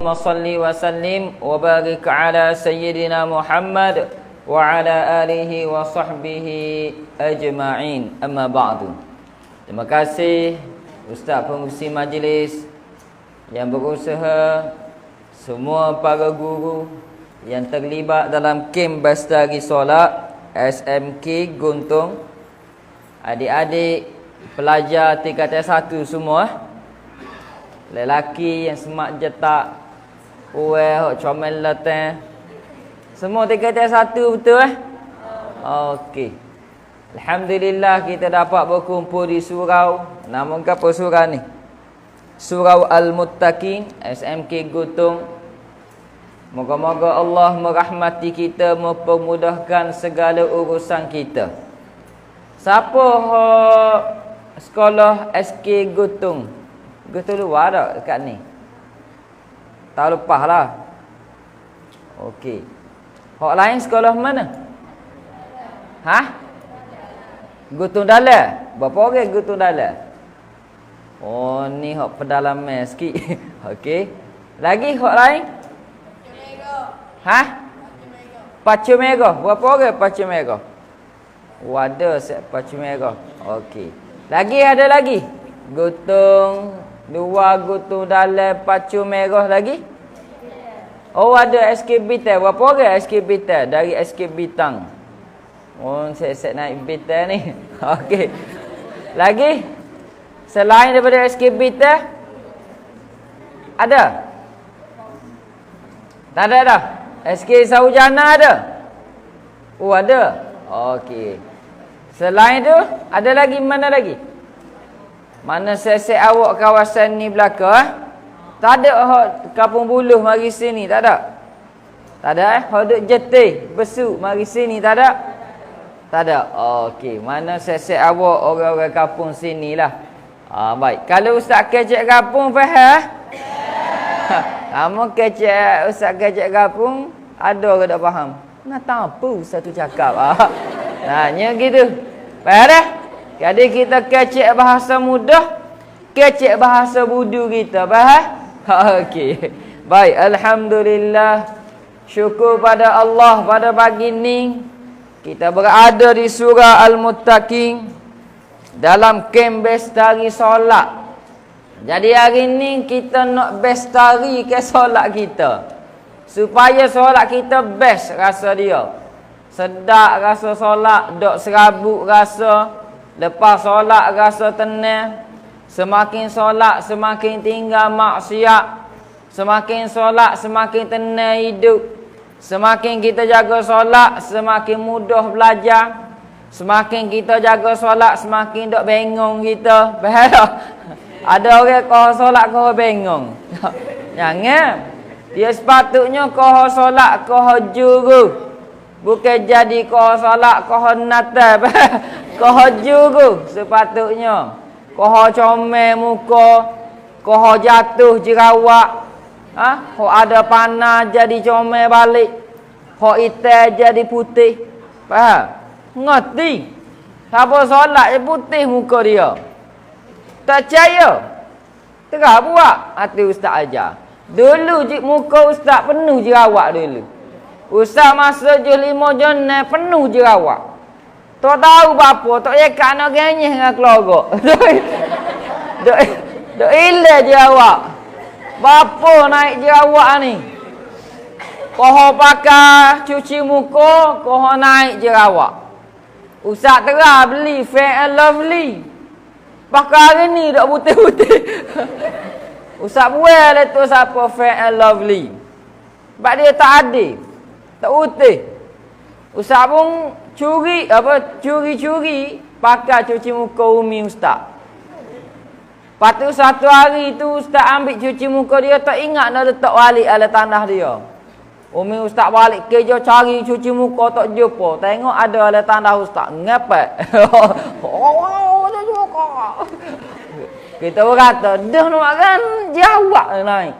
Allahumma salli wa sallim wa barik ala sayyidina Muhammad wa ala alihi wa sahbihi ajma'in. Amma ba'du. Terima kasih Ustaz Pengurusi Majlis yang berusaha, semua para guru yang terlibat dalam kem Bestari Solat SMK Guntung, adik-adik pelajar tingkatan 1 semua, lelaki yang semak jetak, hok comel latang, semua tingkatan 1 betul Okey. Alhamdulillah kita dapat berkumpul di surau. Nama apa surau ni? Surau Al-Muttaqin SMK Guntung. Moga-moga Allah merahmati kita, mempermudahkan segala urusan kita. Siapa sekolah SK Guntung? Guntung luar tak dekat ni? Tahun lepas lah. Okey. Hak lain sekolah mana? Guntung Dalam. Berapa orang Guntung Dalam? Oh, ni hak pedalaman sikit. Okey. Lagi hak lain? Pacu Merah. Berapa orang Pacu Merah? Wadah set Pacu Merah. Okey. Lagi ada lagi? Guntung Dua, Guntung Dalam, Pacu Merah lagi? Oh, ada SK Bintang. Berapa orang SK Bintang? Dari SK Bintang. Oh, saya naik Bintang ni. Okey. Lagi? Selain daripada SK Bintang? Ada? Tak ada dah? SK Saujana ada? Oh, ada? Okey. Selain tu, ada lagi? Mana lagi? Mana sesek awak kawasan ni belakang? Tak ada hak Kampung Buluh mari sini, tak ada? Tak ada hak duk Jetih, Besuk mari sini, tak ada? Tak ada. Okey, mana sesek awak orang-orang kampung sinilah. Baik. Kalau Ustaz kecek kampung faham? Kamu kecek Ustaz kecek kampung, ada ke tak faham? Nak tahu apa Ustaz tu cakap? Nanya gitu. Faham dah? Jadi kita kecek bahasa mudah, kecek bahasa budu kita. Faham? Okey. Baik, alhamdulillah. Syukur pada Allah pada pagi ni kita berada di surah Al-Muttaqin dalam kem Bestari Solat. Jadi hari ni kita nak bestari ke solat kita, supaya solat kita best rasa dia. Sedap rasa solat, dok serabut rasa. Lepas solat rasa tenang. Semakin solat semakin tinggal maksiat. Semakin solat semakin tenang hidup. Semakin kita jaga solat semakin mudah belajar. Semakin kita jaga solat semakin dok bengong kita. Faham? Ada orang kau solat kau bengong. Jangan. Dia sepatutnya kau solat kau juru. Bukan jadi kau solat kau natal. Kau juru sepatutnya. Kau comel muka, kau jatuh jerawat. Kau ada panah jadi comel balik. Kau hitam jadi putih. Faham? Ngerti? Siapa solat je putih muka dia. Tak percaya? Terah buat hati Ustaz ajar. Dulu muka Ustaz penuh jerawat dulu. Ustaz masa je 5 jenis penuh jerawat. Tak tahu apa, tak yakin nak genyeh dengan keluarga. Dok hilang jerawat. Bapa naik jerawat ni. Kau pakai cuci muka, kau naik jerawat. Ustaz terah beli Fair and Lovely. Pakai hari ni dak putih-putih. Ustaz buat lah tu siapa Fair and Lovely. Sebab dia tak adil. Tak putih. Ustaz pun curi-curi pakai cuci muka umi Ustaz. Lepas tu satu hari tu Ustaz ambil cuci muka dia, tak ingat nak letak balik ala tanah dia. Umi Ustaz balik kerja cari cuci muka tak jumpa. Tengok ada ala tanah Ustaz. Ngepek. Kita berkata, dah nak kan jerawat naik.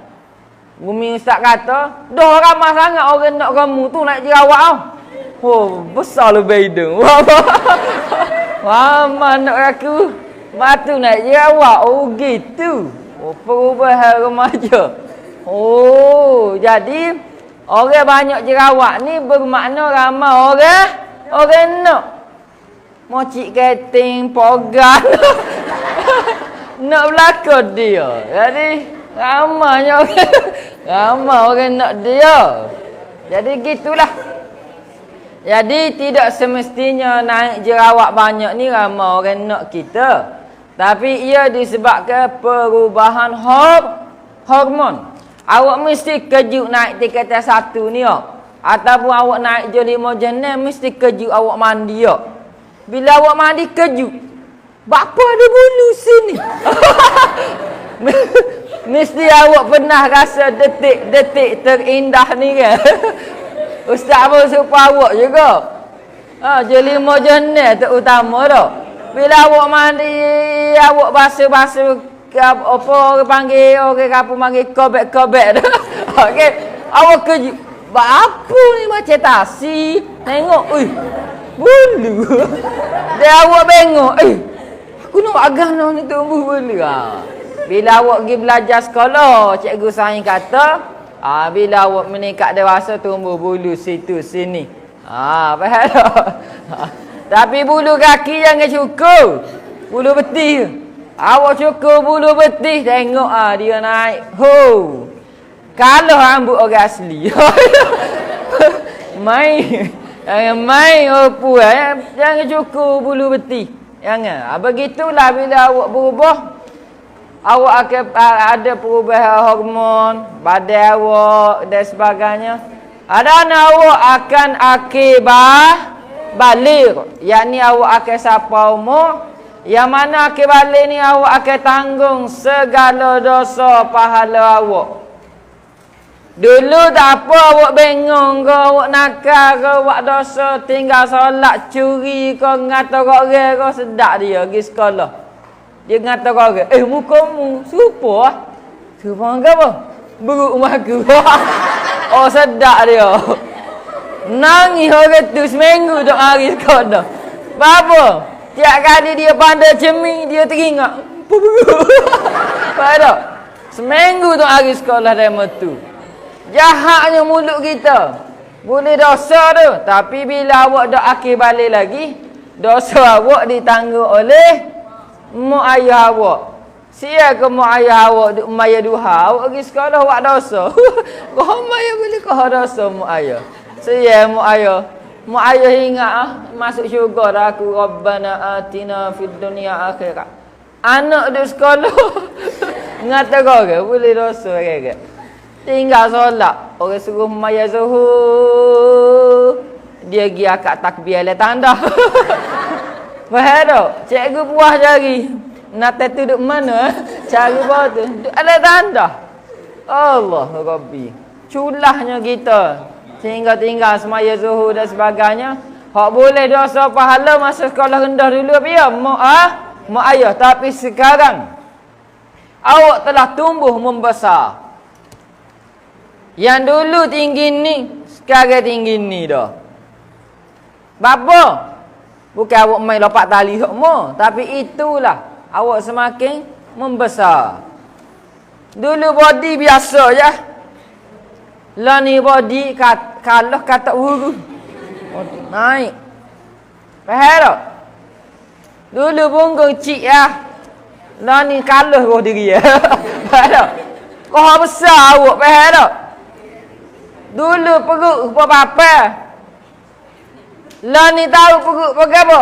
Umi Ustaz kata, dah ramai sangat orang nak kamu tu naik jerawat tau. Oh, besar lebih hidung. Mama nak aku batu naik jerawat. Oh gitu. Oh, perubahan remaja. Oh, Jadi orang banyak jerawat ni bermakna ramai orang nak mocik keting pogan nak belakang dia. Jadi ramainya orang nak dia. Jadi gitulah. Jadi tidak semestinya naik jerawat banyak ni ramai orang nak kita. Tapi ia disebabkan perubahan hormon. Awak mesti kejut naik tingkatan 1 ni ya. Ataupun awak naik je 5 jenis mesti kejut awak mandi ya. Bila awak mandi kejut. Bapa ada bulu sini. Mesti awak pernah rasa detik-detik terindah ni kan. Ustaz pun supaya awak juga. Je 5 jenis terutama dah. Bila awak mandi, awak basuh-basuh apa orang panggil, orang kapur panggil kobek-kobek dah. Okey, awak kejut. Apa ni macam tasi? Tengok, bulu. Dia awak bengok, aku nak agama ni tumbuh bulu. Bila awak pergi belajar sekolah, cikgu sains kata, bila awak meningkat dewasa tumbuh bulu situ sini. Faham tak? Tapi bulu kaki jangan cukur. Bulu betis. Awak cukur bulu betis, tengok dia naik. Kalau rambut orang asli. Main opu jangan cukur bulu betis. Jangan. Begitulah bila awak berubah, awak akan ada perubahan hormon, badan awak dan sebagainya. Awak akan balik. Yakni awak akan sampai umur yang mana akhir balik ni awak akan tanggung segala dosa pahala awak. Dulu tak apa awak bengong ke, awak nakal ke, awak dosa, tinggal solat, curi ke, ngata orang ke, sedap dia pergi sekolah. Dia ngata orang, mukamu serupa lah. Serupa ke apa? Buruk maku. Oh sedap dia. Nangis orang tu seminggu duk hari sekolah. Apa? Tiap kali dia pandai cermin, dia teringat. Apa buruk? Faham tak? Seminggu duk hari sekolah dia tu. Jahatnya mulut kita. Boleh dosa tu. Tapi bila awak dah akhir balik lagi, dosa awak ditanggung oleh mak ayah awak. Sia ke mak ayah awak duk maya duha, awak pergi sekolah awak dosa. Kau maya boleh kau dosa mak ayah. Sia mak ayah. Mak ayah ingat masuk syurga dah aku, Rabbana atina fid dunya akhirah. Anak duk sekolah. Ngata kau ke boleh dosa ke? Tinggal solat, orang suruh maya zuhur, dia pergi akad takbir le tanda. Faham tak? Cikgu puas jari. Nak tu duduk mana? Cara bawa tu. Ada tanda. Allah Rabbi. Culahnya kita. Tinggal semaya zuhur dan sebagainya. Hak boleh dosa pahala masa sekolah rendah dulu apa ya? Mak ayah. Tapi sekarang awak telah tumbuh membesar. Yang dulu tinggi ni, sekarang tinggi ni dah. Bapa? Bukan awak main lompat tali semua. Tapi itulah. Awak semakin membesar. Dulu body biasa je. Lah ni body kalau kata uru. Naik. Faham tak? Dulu punggung cik lah. Lah ni kalau roh diri ya. Faham tak? Kau besar awak. Faham tak? Dulu perut apa-apa. Lah ni tahu perut pakai apa?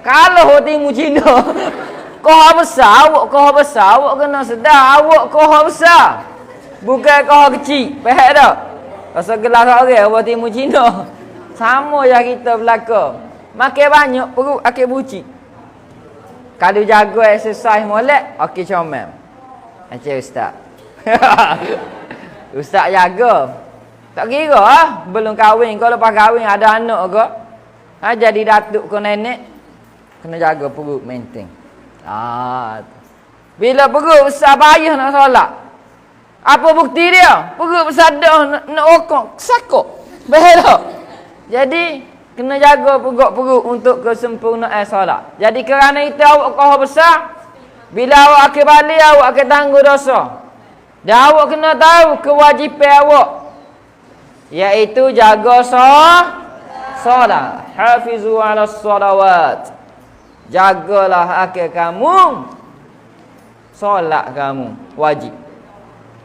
Kalau timu Cina. Kau besar, awak kena sedar. Awak kau besar. Bukan kau kecil. Faham tak? Pasal gelas orang, awak timu Cina. Sama yang kita belakang. Makin banyak perut, akhir buci. Kalau jaga exercise molek, okey comel. Macam Ustaz. Ustaz jaga. Tak kira belum kahwin. Kalau lepas kahwin ada anak ke. Jadi datuk ke nenek. Kena jaga perut, maintain. Bila perut besar payah nak solat. Apa bukti dia? Perut besar dah nak okok. Sakok. Betul. Jadi kena jaga perut untuk kesempurnaan solat. Jadi kerana itu awak kau besar. Bila awak akan balik, awak akan tanggung dosa. Dan awak kena tahu kewajipan awak, iaitu jaga solat. Hafizu 'alas salawat. Jagalah akhir kamu solat kamu wajib.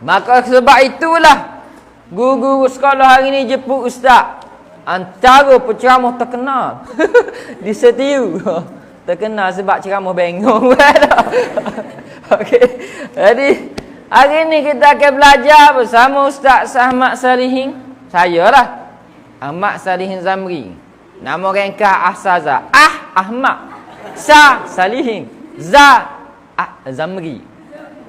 Maka sebab itulah guru-guru sekolah hari ni jemput ustaz. Antara penceramah terkenal di Setiu. Terkenal sebab ceramah bengong. Okey. Jadi hari ni kita akan belajar bersama Ustaz Ahmad Salihin. Saya lah Ahmad Salihin Zamri. Nama ringkas Ahsaza. Ahmad Salihin Zamri.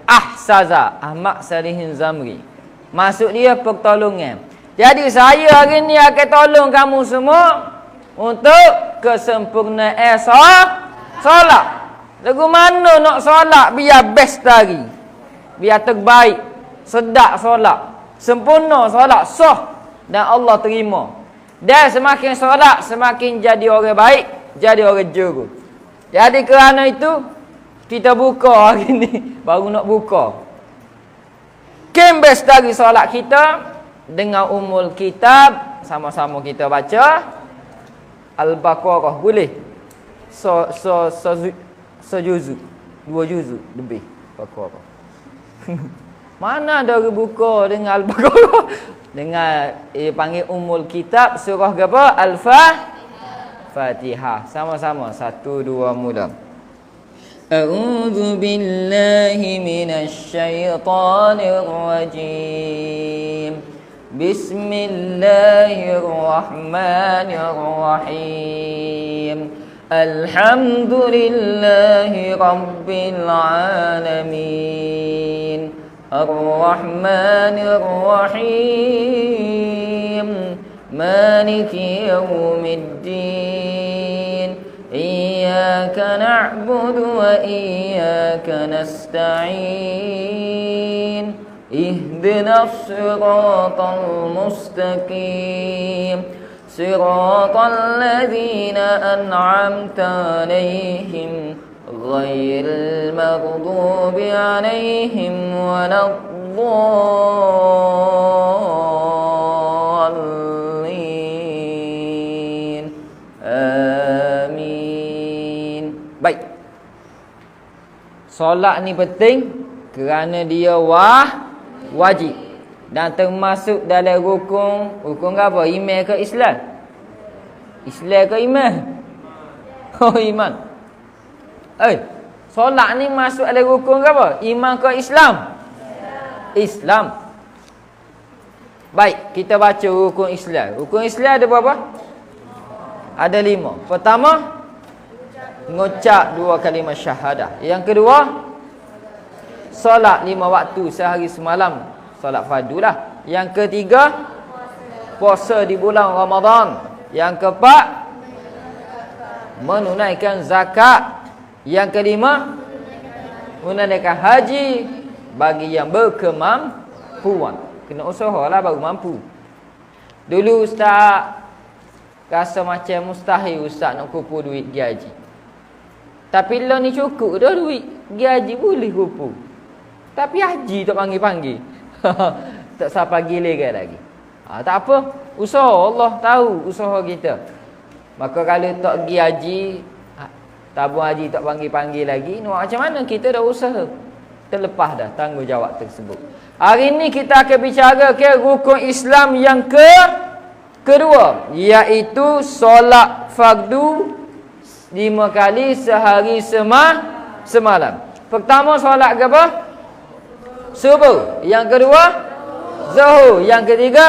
Ahsaza Ahmad Salihin Zamri. Maksud dia pertolongan. Jadi saya hari ni akan tolong kamu semua untuk kesempurnaan solat. Lagu mana nak solat biar best lagi, biar terbaik, sedap solat, sempurna solat, sah dan Allah terima. Dan semakin solat semakin jadi orang baik, jadi orang juru. Jadi kerana itu kita buka hari ni, baru nak buka. Kembali lagi solat kita dengan umul kitab, sama-sama kita baca Al-Baqarah, boleh? Sejuzu, 2 juzuk lebih Baqarah. Mana ada orang buka dengan Al-Baqarah? Dengan panggil umul kitab, surah apa? Al-Fatihah. Sama-sama 1 2 mula. A'udzu billahi minasy syaithanir rajim. Bismillahirrahmanirrahim. Alhamdulillahi rabbil alamin. Ar-Rahmanir-Rahim. Maliki yaumiddin. Iyyaka na'budu wa iyyaka nasta'in. Ihdinas siratal mustaqim. Siratal ladzina an'amta 'alaihim ghairil maghdubi 'alaihim waladdallin. Amin. Baik. Solat ni penting kerana dia wajib dan termasuk dalam rukun. Rukun apa? Iman ke Islam? Islam ke iman? Oh, iman. Solat ni masuk dalam rukun ke apa? Iman ke Islam? Islam. Baik, kita baca rukun Islam. Rukun Islam ada berapa? Ada 5. Pertama, mengucap 2 kalimah syahadah. Yang kedua, solat 5 waktu sehari semalam. Solat fardu lah. Yang ketiga, puasa di bulan Ramadan. Yang keempat, menunaikan zakat. Yang kelima, menunaikan haji bagi yang berkemampuan. Kena usaha lah baru mampu. Dulu ustaz rasa macam mustahil ustaz nak kumpul duit pergi haji. Tapi lah ni cukup dah duit pergi haji, boleh kumpul. Tapi haji tak panggil-panggil. Tak sampai gila lagi. Tak apa, usaha Allah tahu usaha kita. Maka kalau tak pergi haji, tabung haji tak panggil-panggil lagi, macam mana kita dah usaha? Terlepas dah tanggungjawab tersebut. Hari ini kita akan bicara ke rukun Islam yang kedua, iaitu solat fardu 5 kali sehari semalam. Pertama solat ke apa? Subuh. Yang kedua Zuhur. Yang ketiga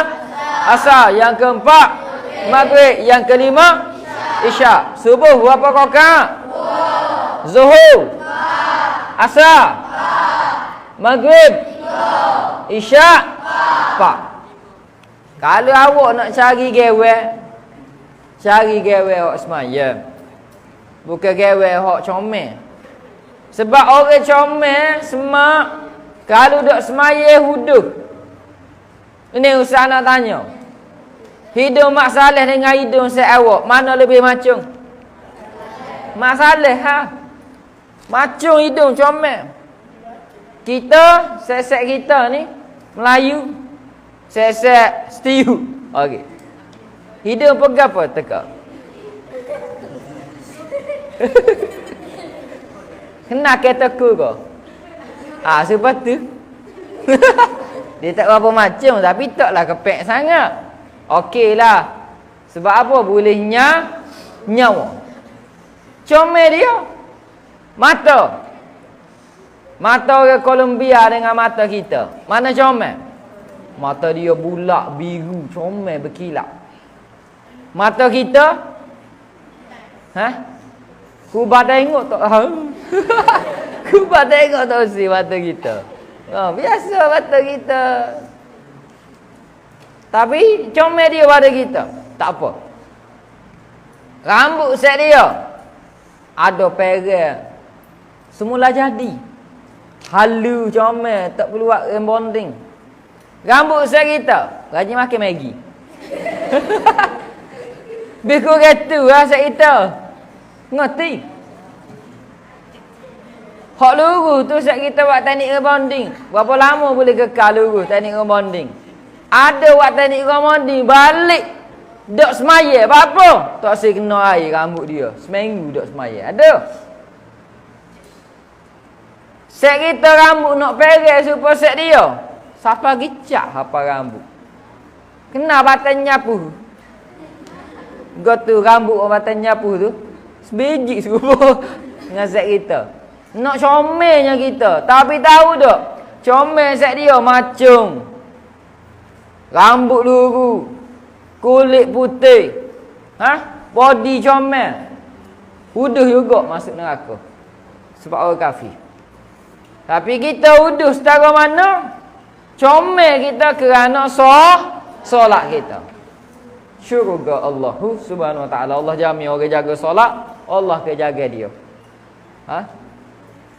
Asar. Yang keempat Maghrib. Yang kelima Isyak. Subuh berapa rakaat? Zuhur, Asar, Maghrib, Isyak, 4. Kalau awak nak cari awak semaya. Bukan awak comel. Sebab orang comel semak kalau duk semaya hudud. Ini Ustaz nak tanya, hidung Mak Saleh dengan hidung Syed awak, mana lebih macung? Mak Saleh ha? Macung hidung comel. Kita, set-set kita ni Melayu, set-set stew. Okey. Hidung pegang apa? Tekak. Kena kataku kau. Sebab tu. Dia tak berapa macam tapi taklah kepek sangat. Okeylah. Sebab apa? Boleh nyawa. Comel dia. Mata. Mata orang Colombia dengan mata kita. Mana comel? Mata dia bulat, biru, comel, berkilat. Mata kita? Kubah tengok tak? Kubah tengok tak si mata kita. Biasa mata kita. Tapi comel dia pada kita. Tak apa. Rambut set dia. Ada perel. Semula jadi. Halu comel. Tak perlu buat rebonding. Rambut set kita. Rajin makan Maggi. Biku kata lah set kita. Ngerti? Hak lurus tu set kita buat teknik rebonding. Berapa lama boleh kekal lurus teknik rebonding? Ada buat teknik rebonding balik dok semaya. Apa? Tak si kena air rambut dia. Seminggu dok semaya. Ada. Set kita rambut nak perel supaya set dia. Siapa gicak apa rambut? Kena batang nyapu. Gotu rambut batang nyapu tu. Sebiji serupa dengan set kita. Nak comelnya kita. Tapi tahu tak? Comel set dia macam rambut luru, kulit putih. Body comel. Uduh juga masuk neraka. Sebab orang kafir. Tapi kita uduh setara mana? Comel kita kerana solat kita. Syurga Allah subhanahu wa ta'ala. Allah jamin orang jaga solat, Allah ke jaga dia.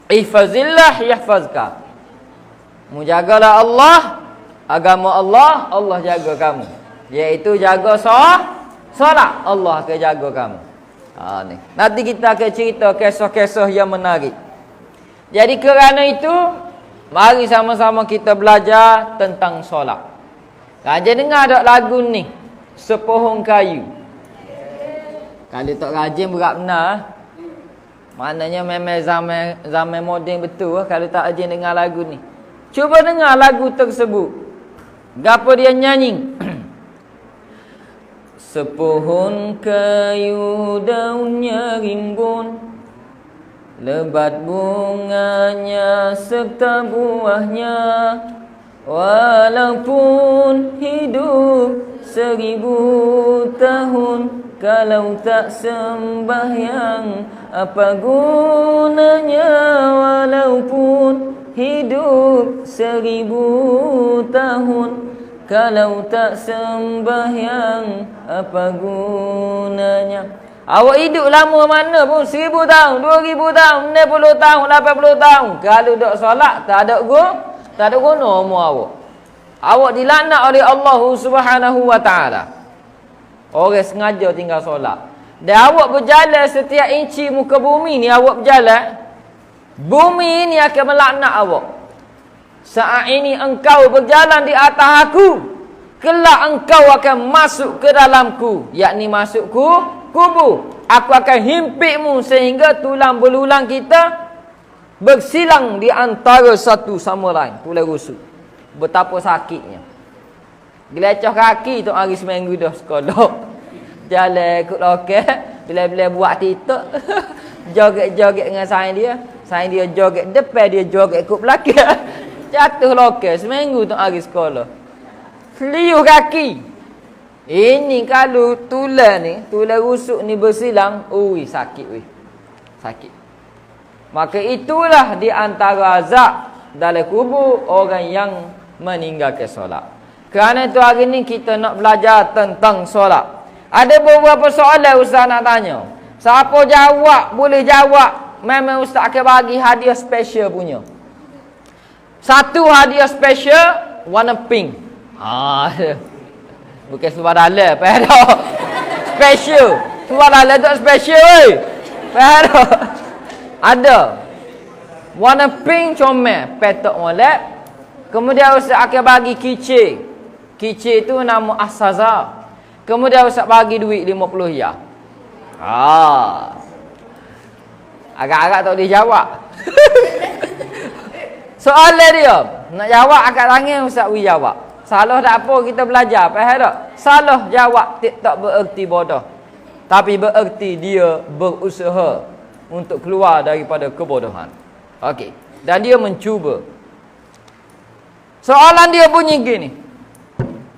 Ihfazillah yahfazka. Mujagalah Allah, agama Allah, Allah jaga kamu. Iaitu jaga solat, Allah ke jaga kamu. Ni. Nanti kita akan cerita kisah-kisah yang menarik. Jadi kerana itu, mari sama-sama kita belajar tentang solat. Raja dengar tak lagu ni? Sepohong kayu. Kalau tak rajin berat benar. Maknanya memang zaman moden betul kalau tak rajin dengar lagu ni. Cuba dengar lagu tersebut. Gapo dia nyanyi? Sepohon kayu daunnya rimbun, lebat bunganya serta buahnya. Walaupun hidup 1000 tahun, kalau tak sembahyang apa gunanya? Walaupun hidup 1000 tahun, kalau tak sembahyang apa gunanya? Awak hidup lama mana pun 1000 tahun, 2000 tahun, 60 tahun, 80 tahun, kalau tak solat tak ada guna umur awak. Awak dilaknat oleh Allah Subhanahu wa taala. Orang sengaja tinggal solat. Dan awak berjalan setiap inci muka bumi ni, awak berjalan, bumi ni akan melaknat awak. Saat ini engkau berjalan di atas aku, kelak engkau akan masuk ke dalamku, yakni masuk kubur. Aku akan himpitmu sehingga tulang belulang kita bersilang di antara satu sama lain. Tulang rusuk. Betapa sakitnya. Gelecah kaki tu hari seminggu dah sekolah. Jalan ikut loket, bila-bila buat TikTok. Joget-joget dengan sain dia. Sain dia joget depan, dia joget ikut belakang. Jatuh loket seminggu tu hari sekolah. Liuh kaki. Ini kalau tulang ni, tulang rusuk ni bersilang, ui sakit weh. Sakit. Maka itulah di antara azab dalam kubur orang yang meninggalkan solat. Kerana itu hari ni kita nak belajar tentang solat. Ada beberapa soalan Ustaz nak tanya. Siapa jawab, boleh jawab, memang Ustaz akan bagi hadiah special punya. Satu hadiah special warna pink. Bukan sebab dalam, faham tak? Special. Sebab dalam tak special weh. Faham tak? Ada. Warna pink comel, petok molek. Kemudian Ustaz akan bagi kicik. Kicik tu nama Asaza. Kemudian Ustaz bagi duit 50 ya. Agak-agak tak boleh jawab. Soalan dia, nak jawab akak tangan Ustaz beri jawab. Salah tak apa kita belajar, faham tak? Salah jawab tak bererti bodoh. Tapi bererti dia berusaha untuk keluar daripada kebodohan. Okey. Dan dia mencuba. Soalan dia bunyi gini.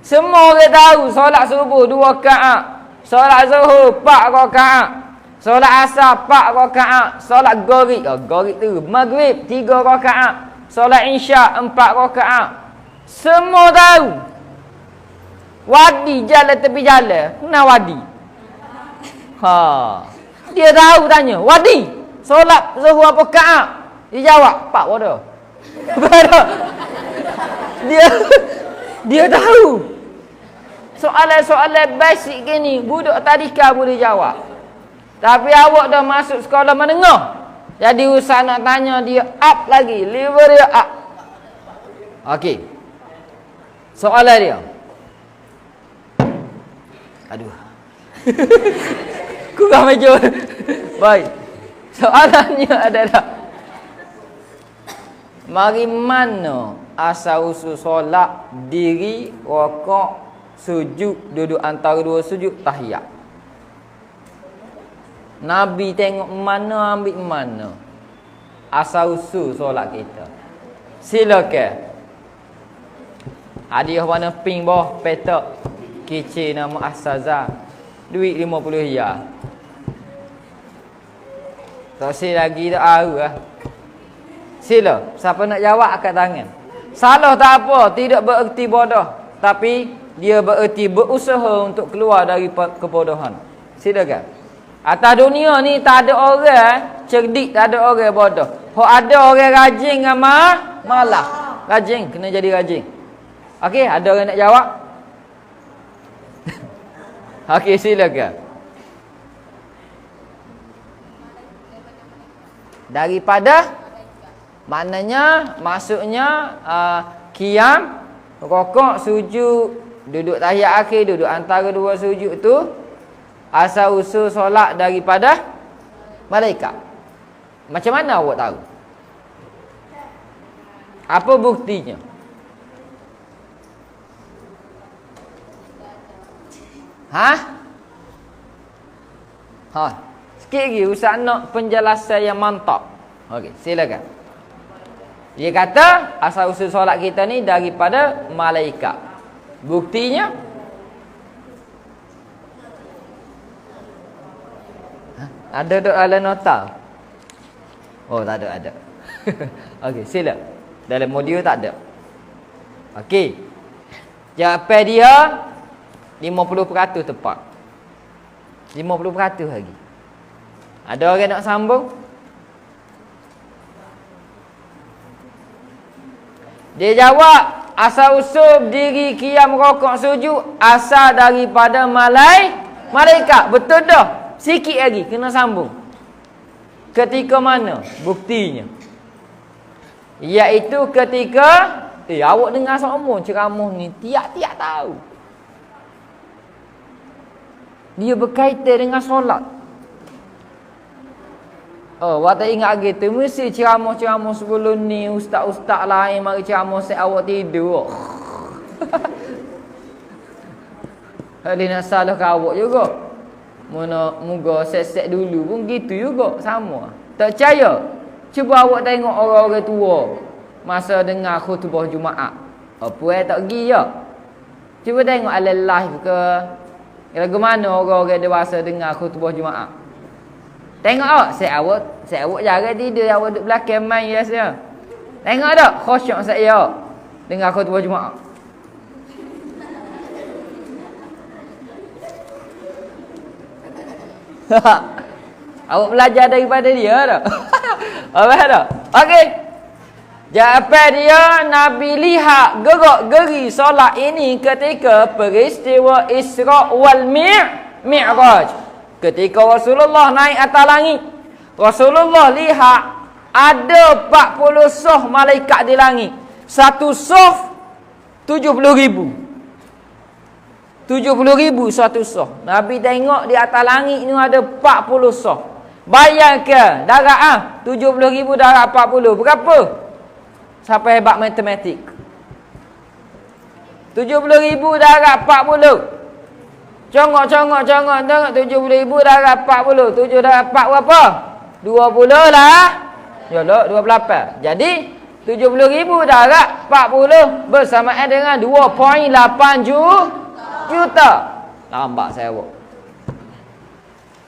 Semua orang tahu solat subuh 2 rakaat, solat zuhur 4 rakaat, solat asar 4 rakaat, solat gharib, gharib tu maghrib 3 rakaat, solat isyak 4 rakaat. Semua tahu. Wadi jalan tepi jalan, kenal wadi? Dia tahu tanya, wadi, solat zuhur apa rakaat? Dia jawab, 4 bodoh. Dia tahu. Soalan-soalan basic gini, budak tadika boleh jawab. Tapi awak dah masuk sekolah menengah. Jadi usah nak tanya dia up lagi, level dia up. Okey. Soalan dia. Aduh. Kurang maju. Baik. Soalannya adalah, mari mana asal usul solat, diri, rokok, sujud, duduk antara dua sujud, tahiyat. Nabi tengok mana, ambil mana. Asal usul solat kita. Silakan. Hadiah warna pink bawah, petak. Kecil nama Asaza. Duit 50 ya. Tak sila lagi tak tahu lah. Sila. Siapa nak jawab angkat tangan. Salah tak apa, tidak bererti bodoh. Tapi dia bererti berusaha untuk keluar dari kebodohan. Silakan. Atas dunia ni tak ada orang cerdik, tak ada orang bodoh. Ada orang rajin dengan malah. Rajin, kena jadi rajin. Okey, ada orang nak jawab? Okey, silakan. Daripada maknanya, maksudnya qiyam, rokok, sujud, duduk tahiyat akhir, duduk antara dua sujud tu asal usul solat daripada malaikat. Macam mana awak tahu? Apa buktinya? Sikit lagi Ustaz nak penjelasan yang mantap. Okey, silakan. Dia kata asal usul solat kita ni daripada malaikat. Buktinya? Ada dalam nota? Oh, tak ada. Okey, sila. Dalam modul tak ada. Okey. Jawapan dia 50% tepat. 50% lagi. Ada orang nak sambung? Dia jawab, asal usul diri qiyam rokok sujud asal daripada malaikat. Betul dah. Sikit lagi kena sambung. Ketika mana? Buktinya. Iaitu ketika awak dengar seumur ceramah ni tiap-tiap tahu. Dia berkaitan dengan solat. Awak tak ingat gitu, mesti ceramah-ceramah sebelum ni ustaz-ustaz lain mari ceramah set awak tidur. Ada nak salah ke awak juga. Mana moga set-set dulu pun gitu juga, sama. Tak percaya? Cuba awak tengok orang-orang tua masa dengar khutbah Jumaat. Apa tak pergi je. Cuba tengok ala live ke lagu mana orang-orang dewasa dengar khutbah Jumaat. Tengok saya awak jaga tidur, awak duduk belakang main biasa. Tengok tak khusyuk saya dengar khutbah Jumaat. Awak belajar daripada dia tak? Apa tak? Okey. Jawapan dia, Nabi lihat gerak-geri solat ini ketika peristiwa Isra wal Mi'raj. Ketika Rasulullah naik atas langit, Rasulullah lihat Ada 40 soh malaikat di langit. Satu soh 70,000. 70,000 satu soh. Nabi tengok di atas langit ni ada 40 soh. Bayangkan darab 70,000 darab 40 berapa? Siapa hebat matematik? 70,000 darab 40. Congok tengok 70,000 darab 40. 7 darab 4 berapa? 20 lah. Yalah 28. Jadi 70,000 darab 40 bersamaan dengan 2.8 juta. Lambat saya buat.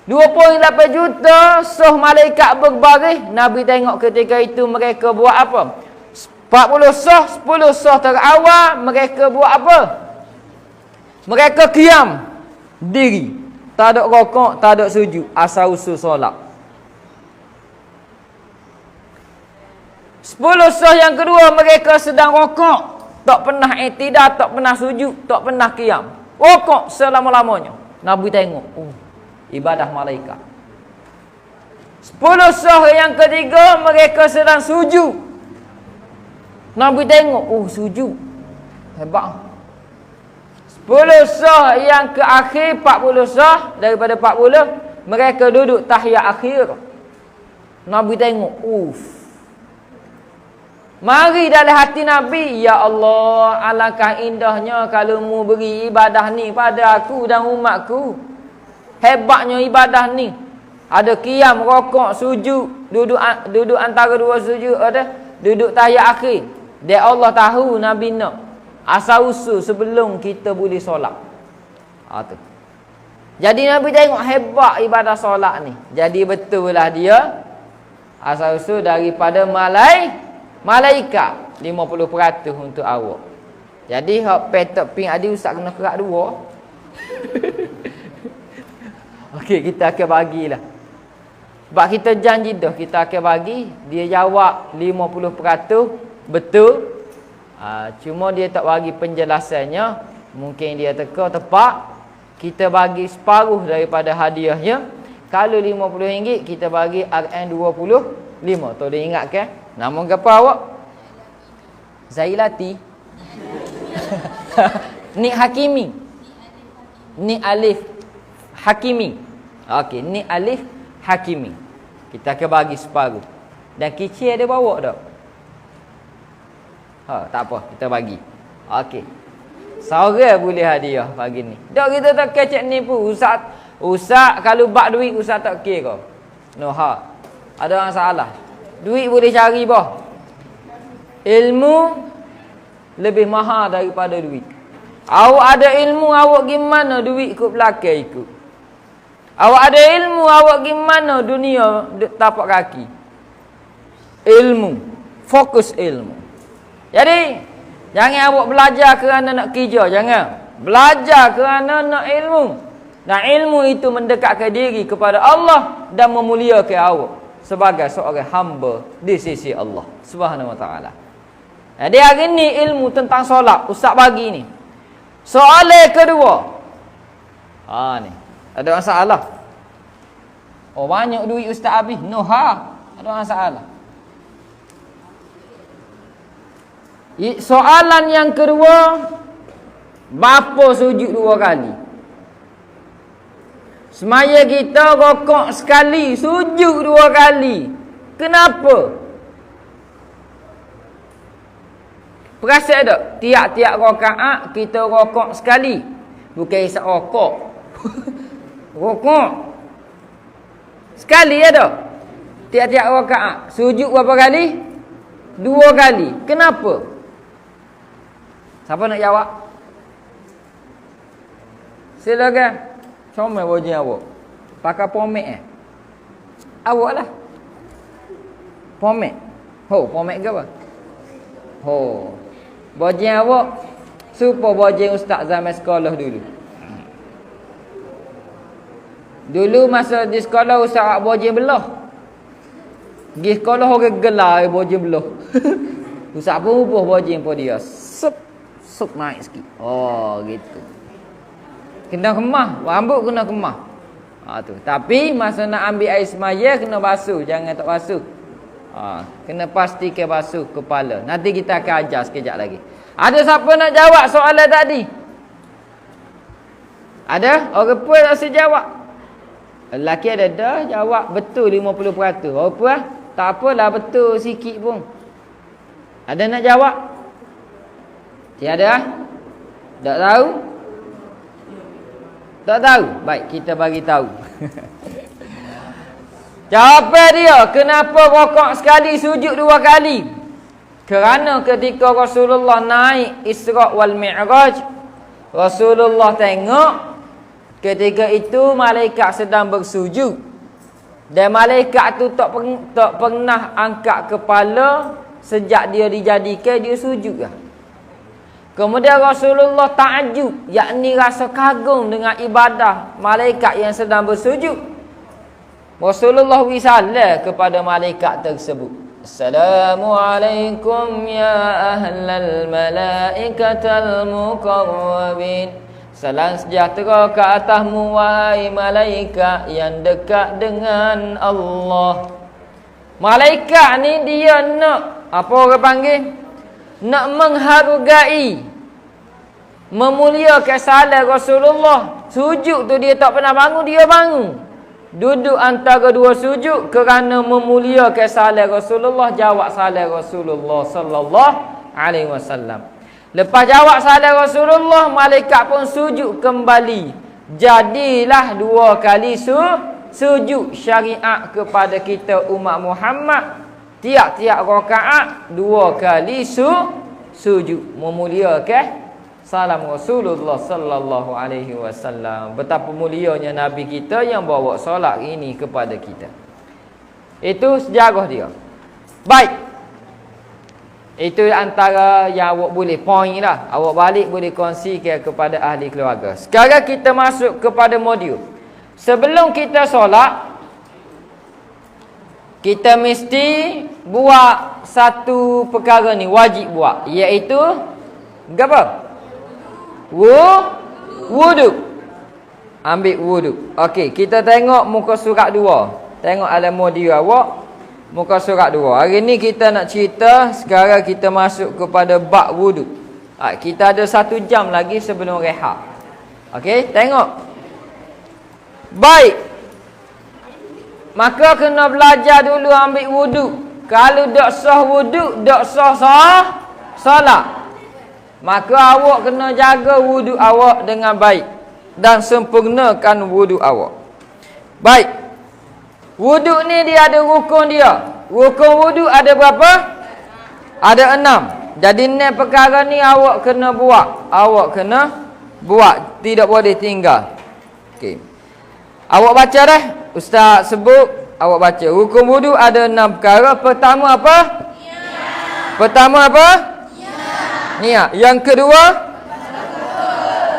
2.8 juta soh malaikat berbaris. Nabi tengok ketika itu mereka buat apa? 40 soh, 10 soh terawal, mereka buat apa? Mereka qiyam diri. Tak ada rokok, tak ada sujud, asal usul solat. 10 soh yang kedua mereka sedang rokok, tak pernah i'tidal, tak pernah sujud, tak pernah qiyam. Rokok selama-lamanya. Nabi tengok, ibadah malaikat. 10 soh yang ketiga mereka sedang sujud. Nabi tengok, sujud. Hebat. 10 soh yang ke akhir, 40 soh daripada 40, mereka duduk tahiyat akhir. Nabi tengok, mari dalam hati Nabi, ya Allah, alangkah indahnya kalau mu beri ibadah ni pada aku dan umatku. Hebatnya ibadah ni. Ada qiyam, rokok, sujud, duduk antara dua sujud, ada duduk tahiyat akhir. Dia Allah tahu Nabi nak asal usul sebelum kita boleh solat. Tu. Jadi Nabi tengok hebat ibadah solat ni. Jadi betul lah dia asal usul daripada malaikat 50% untuk awak. Jadi hak petok ping adi ustaz kena kerak dua. Okey, kita akan bagilah. Sebab kita janji dah kita akan bagi, dia jawab 50% betul. Cuma dia tak bagi penjelasannya. Mungkin dia teka tepat. Kita bagi separuh daripada hadiahnya. Kalau RM50, kita bagi RM25. Tolong ingatkan. Nama apa awak? Zailati. Nik Hakimi. Nik Alif Hakimi. Okey, Nik Alif Hakimi. Kita akan bagi separuh. Dan kicir dia bawa tak? Tak apa, kita bagi. Okey. Seorang boleh hadiah pagi ni. Tak kita tak kecek ni pun. Ustaz kalau bak duit ustaz tak kira. No ha. Ada orang salah. Duit boleh cari bah. Ilmu lebih mahal daripada duit. Awak ada ilmu, awak gimana duit ikut belakang ikut. Awak ada ilmu, awak gimana dunia tapak kaki. Ilmu. Fokus ilmu. Jadi, jangan awak belajar kerana nak kerja. Jangan. Belajar kerana nak ilmu. Dan ilmu itu mendekatkan diri kepada Allah dan memuliakan awak sebagai seorang hamba di sisi Allah Subhanahu Wa Taala. Jadi hari ni ilmu tentang solat ustaz bagi ni. Soalan kedua. Ni. Ada masalah. Banyak duit ustaz habis. Ada masalah. Soalan yang kedua, bapa sujud 2 kali? Semaya kita rokok sekali, sujud 2 kali. Kenapa? Perasan tak? Tiap-tiap rakaat kita rokok sekali. Bukan isap rokok. Rokok sekali ya tak? Tiap-tiap rakaat. Sujud berapa kali? 2 kali. Kenapa? Siapa nak jawab? Silakan. Comel wajah awak. Pakai pomade awak lah. Pomade. Pomade ke apa? Wajah awak super wajah ustaz zaman sekolah dulu. Dulu masa di sekolah ustaz wajah belah. Pergi sekolah orang gelar wajah belah. Ustaz pun ubah wajah pun dia. Sup naik sikit. Gitu. Kena kemah, rambut kena kemah. Tu. Tapi masa nak ambil air semaya kena basuh, jangan tak basuh. Kena pastikan basuh kepala. Nanti kita akan ajar sekejap lagi. Ada siapa nak jawab soalan tadi? Ada? Orang pun rasa jawab. Lelaki ada dah jawab betul 50%. Orang pun tak apalah betul sikit pun. Ada nak jawab? Tiada? Tak tahu? Tak tahu? Baik, kita bagi tahu. Jawapan dia, kenapa rokok sekali, sujud 2 kali? Kerana ketika Rasulullah naik Isra' wal Mi'raj, Rasulullah tengok ketika itu malaikat sedang bersujud. Dan malaikat tu tak pernah angkat kepala sejak dia dijadikan dia sujud lah. Kemudian Rasulullah ta'ajub, yakni rasa kagum dengan ibadah malaikat yang sedang bersujud. Rasulullah wisalah kepada malaikat tersebut. Assalamualaikum ya ahlal malaikatal muqarrabin. Salam sejahtera ke atasmu wahai malaikat yang dekat dengan Allah. Malaikat ni dia nak, apa orang panggil? Nak menghargai, memuliakan salat Rasulullah. Sujud tu dia tak pernah bangun, dia bangun. Duduk antara 2 sujud kerana memuliakan salat Rasulullah, jawab salat Rasulullah sallallahu alaihi wasallam. Lepas jawab salat Rasulullah, malaikat pun sujud kembali. Jadilah 2 kali sujud syariat kepada kita umat Muhammad. Tiap-tiap rakaat 2 kali sujud memuliakan salam Rasulullah sallallahu alaihi wasallam. Betapa mulianya Nabi kita yang bawa solat ini kepada kita. Itu sejarah dia. Baik. Itu antara yang awak boleh point lah. Awak balik boleh kongsikan kepada ahli keluarga. Sekarang kita masuk kepada modul. Sebelum kita solat, kita mesti buat satu perkara ni, wajib buat, iaitu apa? Wudu. Ambil wudu. Okey, kita tengok muka surat 2. Tengok dalam modul awak, muka surat 2. Hari ni kita nak cerita, sekarang kita masuk kepada bab wudu. Kita ada 1 jam lagi sebelum rehat. Okey, tengok. Baik. Maka kena belajar dulu ambil wudu. Kalau tak sah wudu, tak sah solat. Maka awak kena jaga wudu awak dengan baik dan sempurnakan wudu awak. Baik. Wudu ni dia ada rukun dia. Rukun wudu ada berapa? Ada 6. Jadi ni perkara ni awak kena buat. Awak kena buat, tidak boleh tinggal. Okey. Awak baca dah. Ustaz sebut, awak baca. Rukun wudu ada 6 perkara. Pertama apa? Niat. Pertama apa? Niat. Yang kedua?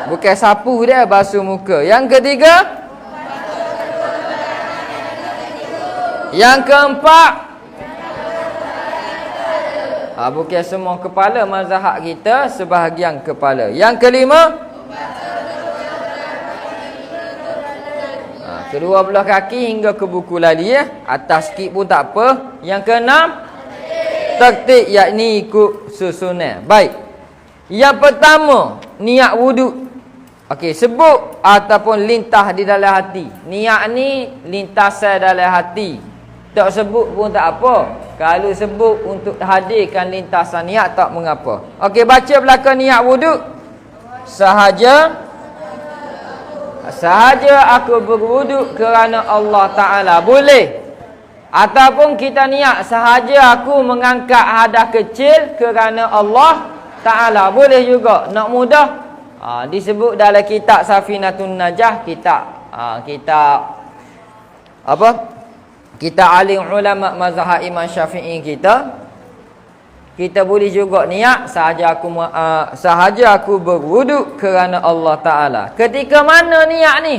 Bukan sapu dia, basuh muka. Yang ketiga? Yang keempat? Bukan semua kepala mazhab kita, sebahagian kepala. Yang kelima? Kedua belah kaki hingga ke buku lali ya. Atas sikit pun tak apa. Yang keenam, tertib, yakni ikut susunan. Baik. Yang pertama, niat wudu. Okey, sebut ataupun lintah di dalam hati. Niat ni lintasan dalam hati. Tak sebut pun tak apa. Kalau sebut untuk hadirkan lintasan niat tak mengapa. Okey, baca belakang niat wudu. Sahaja aku berwuduk kerana Allah Ta'ala. Boleh. Ataupun kita niat sahaja aku mengangkat hadas kecil kerana Allah Ta'ala. Boleh juga. Nak mudah, disebut dalam kitab Safinatun Najah. Kitab alim ulama mazhab Imam Syafi'i kita. Kita boleh juga niat sahaja aku berwuduk kerana Allah Ta'ala. Ketika mana niat ni?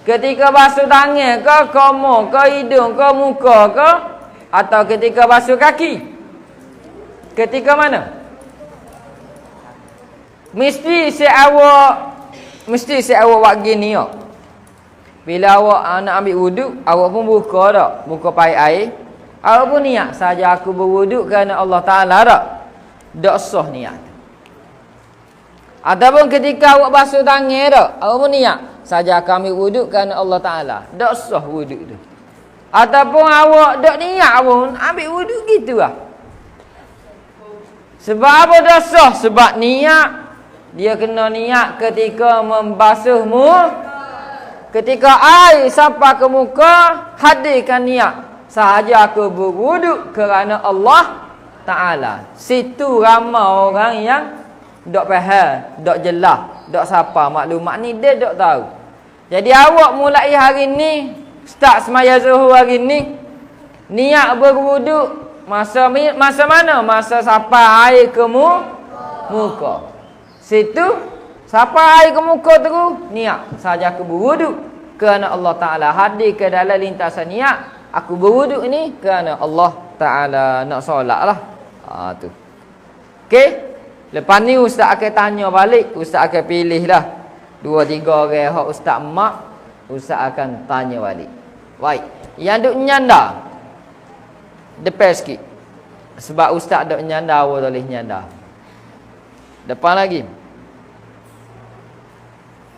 Ketika basuh tangan ke, muka ke, hidung ke, muka ke, atau ketika basuh kaki? Ketika mana? Mesti si awak buat gini ya. Bila awak nak ambil wuduk, awak pun buka tak? Buka pakai air. Awak pun niat saja aku berwuduk kerana Allah Ta'ala tak? Tak sah niat. Ataupun ketika awak basuh tangan tak? Awak pun niat saja kami wuduk kerana Allah Ta'ala. Tak sah wuduk tu. Ataupun awak tak niat pun ambil wuduk gitu lah. Sebab apa dah sah? Sebab niat. Dia kena niat ketika membasuh ketika air sampai ke muka, hadirkan niat. Sahaja aku berwuduk kerana Allah Ta'ala. Situ ramai orang yang tak faham, tak jelas, tak siapa maklumat ni, dia tak tahu. Jadi awak mulai hari ni, start semaya zuhur hari ni, niat berwuduk masa mana? Masa sampai air ke muka. Situ sampai air ke muka terus, niat saja aku berwuduk kerana Allah Ta'ala. Hadir ke dalam lintasan niat, aku berwuduk ni kerana Allah Ta'ala. Nak solat lah. Tu. Okey. Lepas ni ustaz akan tanya balik. Ustaz akan pilih lah 2-3 orang hak ustaz mak. Ustaz akan tanya balik. Baik. Yang duk nyanda, depan sikit. Sebab ustaz duk nyanda, awak boleh nyanda. Depan lagi.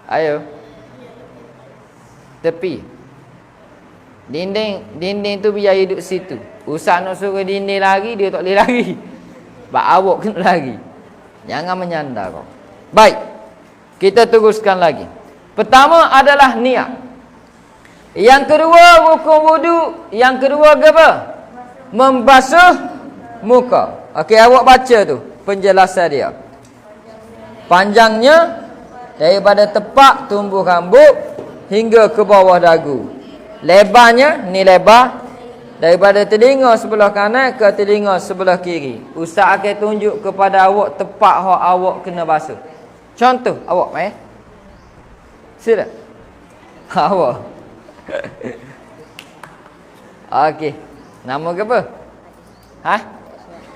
Ayo. Tepi. Dinding tu biar duduk situ. Ustaz nak suruh dinding lari, dia tak boleh lari. Sebab awak kena lari. Jangan menyandar kau. Baik. Kita teruskan lagi. Pertama adalah niat. Yang kedua rukun wudu. Yang kedua apa? Membasuh muka. Okey, awak baca tu penjelasan dia. Panjangnya daripada tepak tumbuh rambut hingga ke bawah dagu. Lebarnya, ni lebar daripada telinga sebelah kanan ke telinga sebelah kiri. Ustaz akan tunjuk kepada awak tepak hak awak kena basuh. Contoh awak sila. Awak. Okey. Nama ke apa?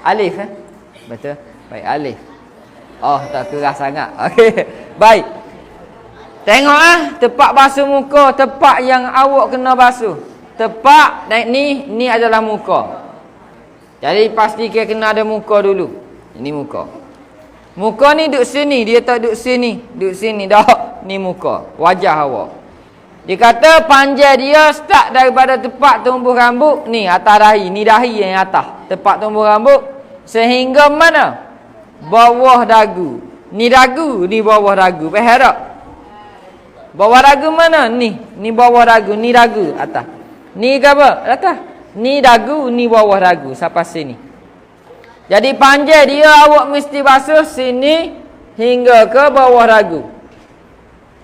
Alif Betul. Baik, Alif. Oh, tak keras sangat. Okey. Baik. Tengok tepak basuh muka, tepak yang awak kena basuh. Tepak ni adalah muka. Jadi pastikan kena ada muka dulu. Ini muka. Muka ni duduk sini, dia tak duduk sini. Duduk sini dah. Ni muka, wajah awak. Dia kata panjang dia start daripada tepak tumbuh rambut ni atas dahi. Ni dahi yang atas. Tepak tumbuh rambut sehingga mana? Bawah dagu. Ni dagu, ni bawah dagu. Faham tak? Bawah dagu mana? Ni bawah dagu, ni dagu atas. Ni ke apa? Atas. Ni dagu, ni bawah dagu sampai sini. Jadi panjang dia awak mesti basuh sini hingga ke bawah dagu.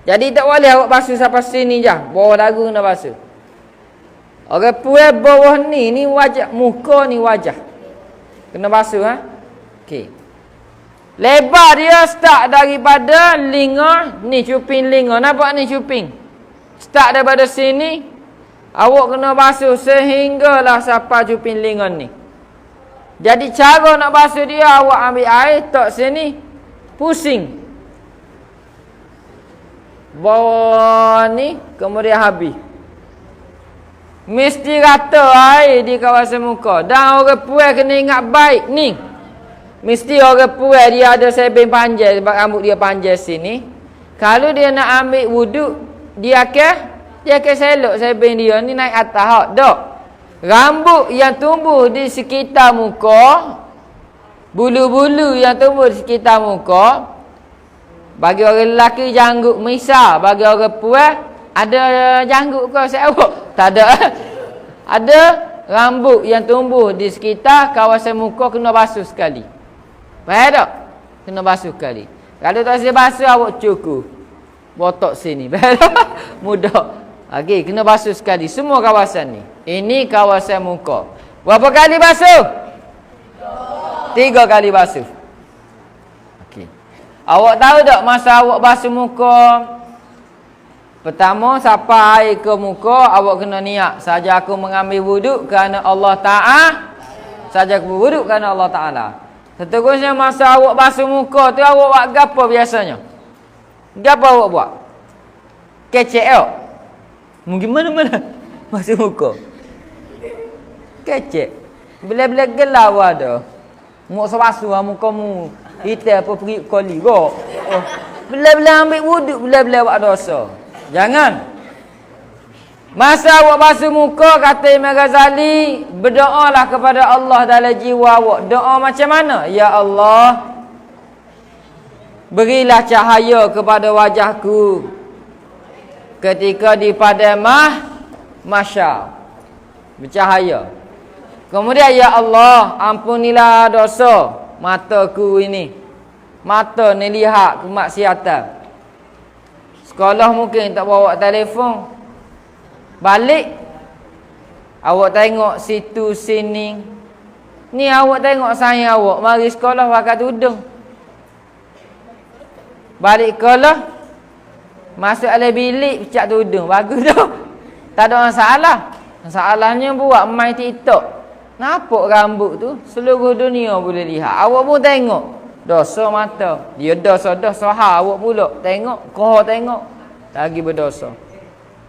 Jadi tak boleh awak basuh sampai sini je. Bawah dagu kena basuh. Orang puai bawah ni wajah, muka ni wajah. Kena basuh Okey. Lebar dia start daripada linga, ni cuping linga. Nampak ni cuping? Start daripada sini, awak kena basuh sehinggalah sampai cuping linga ni. Jadi cara nak basuh dia, awak ambil air tok sini, pusing. Bawah ni, kemudian habis. Mesti rata air di kawasan muka. Dan orang puai kena ingat baik ni. Mesti orang puai dia ada sebeng panjang sebab rambut dia panjang sini. Kalau dia nak ambil wuduk, dia akan selok sebeng dia ni naik atas hak. Tak. Rambut yang tumbuh di sekitar muka, bulu-bulu yang tumbuh di sekitar muka, bagi orang lelaki janggut misal, bagi orang puai ada janggut ke awak? Tak ada. Ada rambut yang tumbuh di sekitar kawasan muka kena basuh sekali. Faham tak? Kena basuh sekali. Kalau tak saya basuh, awak cukup botok sini. Mudah. Okey, kena basuh sekali semua kawasan ni. Ini kawasan muka. Berapa kali basuh? 3 kali basuh. Okey. Awak tahu tak masa awak basuh muka? Pertama, sampai air ke muka, awak kena niat. Saja aku mengambil wuduk kerana Allah Ta'ala. Saja aku berwuduk kerana Allah Ta'ala. Seterusnya masa awak basuh muka tu, awak buat gapo biasanya? Gapo awak buat? Kecek awak? Mungkin mana-mana basuh muka. Kecek. Bila-bila gelau ada. Muk sewasu mukamu. Kita apa pergi koli go. Oh. Bila-bila ambil wuduk, bila-bila buat dosa. Jangan. Masa awak basuh muka, kata Imam Ghazali, berdoalah kepada Allah dalam jiwa awak. Doa macam mana? Ya Allah, berilah cahaya kepada wajahku ketika di padang mahsyar. Bercahaya. Kemudian, Ya Allah, ampunilah dosa mataku ini. Mata ni lihat kemaksiatan. Sekolah mungkin tak bawa telefon. Balik, awak tengok situ sini. Ni awak tengok saya awak. Mari sekolah pakai tudung. Balik sekolah, masuk dalam bilik, pecah tudung. Bagus dah. Tak ada masalah. Masalahnya buat main TikTok. Nampak rambut tu, seluruh dunia boleh lihat. Awak pun tengok. Dosa mata. Dia dosa-dosa awak pula. Tengok, kau tengok. Lagi berdosa.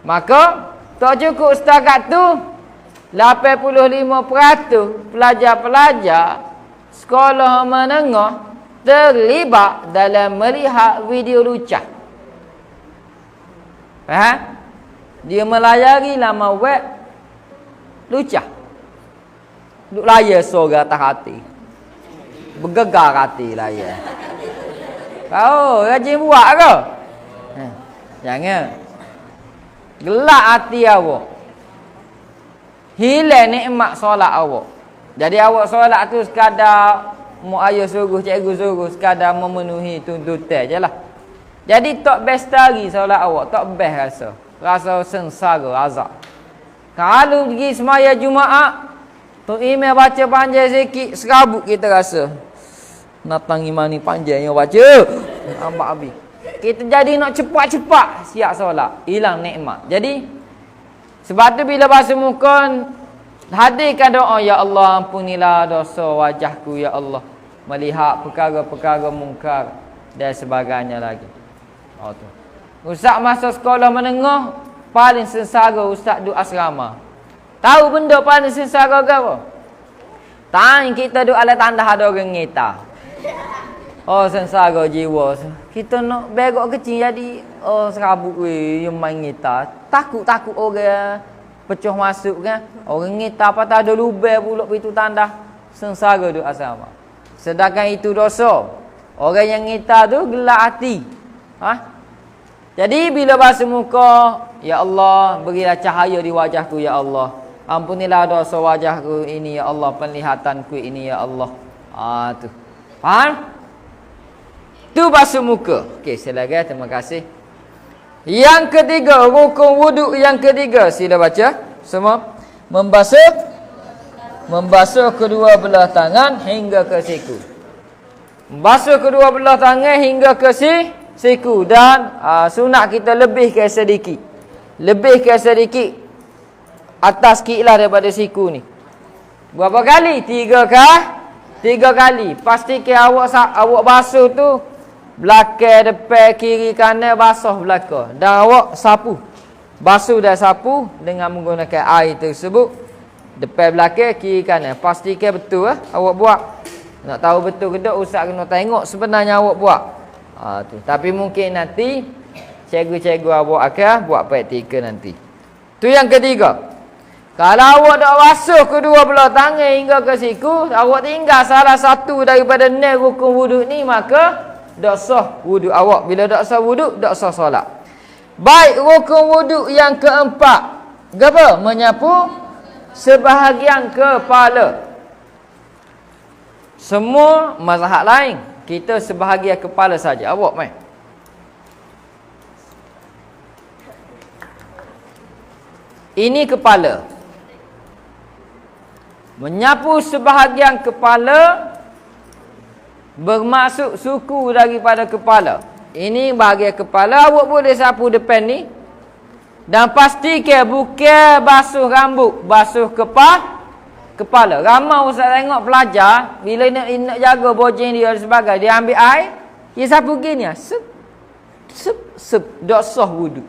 Maka, tak cukup setakat tu, 85% pelajar-pelajar sekolah menengah terlibat dalam melihat video lucah. Faham? Dia melayari laman web lucah. Duk layar sorga atas hati. Bergegar hati layar. Kau rajin buat ke? Jangan. Gelak hati awak. Hilang nikmat solat awak. Jadi awak solat tu sekadar mak ayah suruh, cikgu suruh, sekadar memenuhi tuntutan je lah. Jadi tak best lagi solat awak. Tak best rasa. Rasa sengsara, azab. Kalau pergi semaya Jumaat, tu email baca panjang sikit, serabut kita rasa. Natang imani panjang yang baca. Ambak habis. Kita jadi nak cepat-cepat siap solat. Hilang nikmat. Jadi, sebab tu bila basuh muka, hadirkan doa, Ya Allah, ampunilah dosa wajahku, Ya Allah. Melihat perkara-perkara mungkar dan sebagainya lagi. Oh, tu. Ustaz masa sekolah menengah, paling sengsara ustaz duduk asrama. Tahu benda paling sengsara ke apa? Tang kita duduk ala tandah ada orang ngita. Oh, sengsara jiwa. Kita nak berok kecil jadi serabut weh yang main ngita. Takut-takut orang pecah masuk kan. Orang ngita patah ada lubang pula pintu tandah. Sengsara duduk asrama. Sedangkan itu dosa. Orang yang ngita tu gelak hati. Jadi bila basuh muka, Ya Allah, berilah cahaya di wajahku, Ya Allah. Ampunilah dosa wajahku ini, Ya Allah. Penglihatanku ini, Ya Allah. Tu. Faham? Tu basuh muka. Okey, silakan. Terima kasih. Yang ketiga, rukun wuduk yang ketiga. Sila baca semua. Membasuh kedua belah tangan hingga ke siku. Membasuh kedua belah tangan hingga ke siku. Dan sunat kita lebih ke sedikit. Lebih ke sedikit. Atas sikit lah daripada siku ni. Berapa kali? 3 kali. Pastikan awak basuh tu belakang, depan, kiri, kanan, basuh belakang. Dan awak sapu. Basuh dan sapu dengan menggunakan air tersebut. Depan, belakang, kiri, kanan. Pastikan betul awak buat. Nak tahu betul ke tak, ustaz kena tengok sebenarnya awak buat. Tu. Tapi mungkin nanti cikgu-cikgu awak akan buat praktikal nanti. Tu yang ketiga. Kalau awak dah basuh kedua belah tangan hingga ke siku, awak tinggal salah satu daripada rukun wuduk ni, maka dak sah wuduk awak. Bila dak sah wuduk, dak sah solat. Baik rukun wuduk yang keempat. Apa? Menyapu sebahagian kepala. Semua mazhab lain, kita sebahagian kepala saja. Awak mai. Ini kepala. Menyapu sebahagian kepala bermaksud suku daripada kepala. Ini bahagian kepala. Awak boleh sapu depan ni. Dan pastikan bukan basuh rambut, basuh kepala. Ramai ustaz tengok pelajar, bila nak jaga bojeng dia dan sebagainya, dia ambil air, dia sapu gini. Sep. Dok sah wuduk.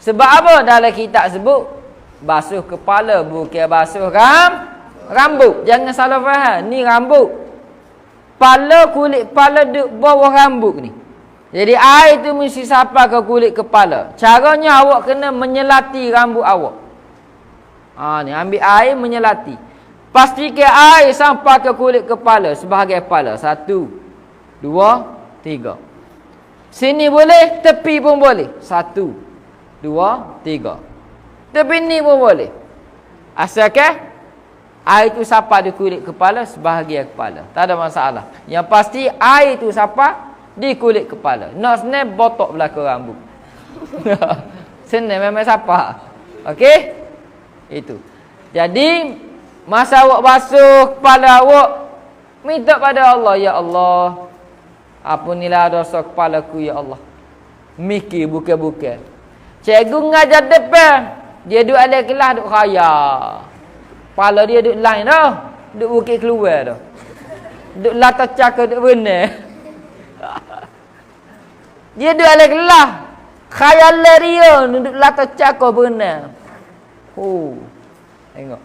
Sebab apa? Dalam kitab sebut, basuh kepala bukan basuh Rambut. Jangan salah faham. Ni rambut. Kulit kepala duduk bawah rambut ni. Jadi air tu mesti sampai ke kulit kepala. Caranya awak kena menyelati rambut awak. Ni ambil air menyelati. Pastikan air sampai ke kulit kepala sebahagian kepala. 1, 2, 3. Sini boleh, tepi pun boleh. 1, 2, 3. Tepi ni pun boleh. Asalkan air itu sampai di kulit kepala sebahagian kepala. Tak ada masalah. Yang pasti air itu sampai di kulit kepala. Nak senang botok belakang rambut. Senang memang sampai. Okey? Itu. Jadi masa awak basuh kepala awak, minta pada Allah, ya Allah, ampunilah dosa kepalaku ya Allah. Mikir bukan-bukan. Cikgu ngajar depan, dia duduk ada kelas duduk khaya. Kepala dia duduk lain dah. Duduk bukit keluar dah. Duduk latar cakap duduk benar. Dia duduk ada kelas. Khayalan dia duduk latar cakap benar. Tengok.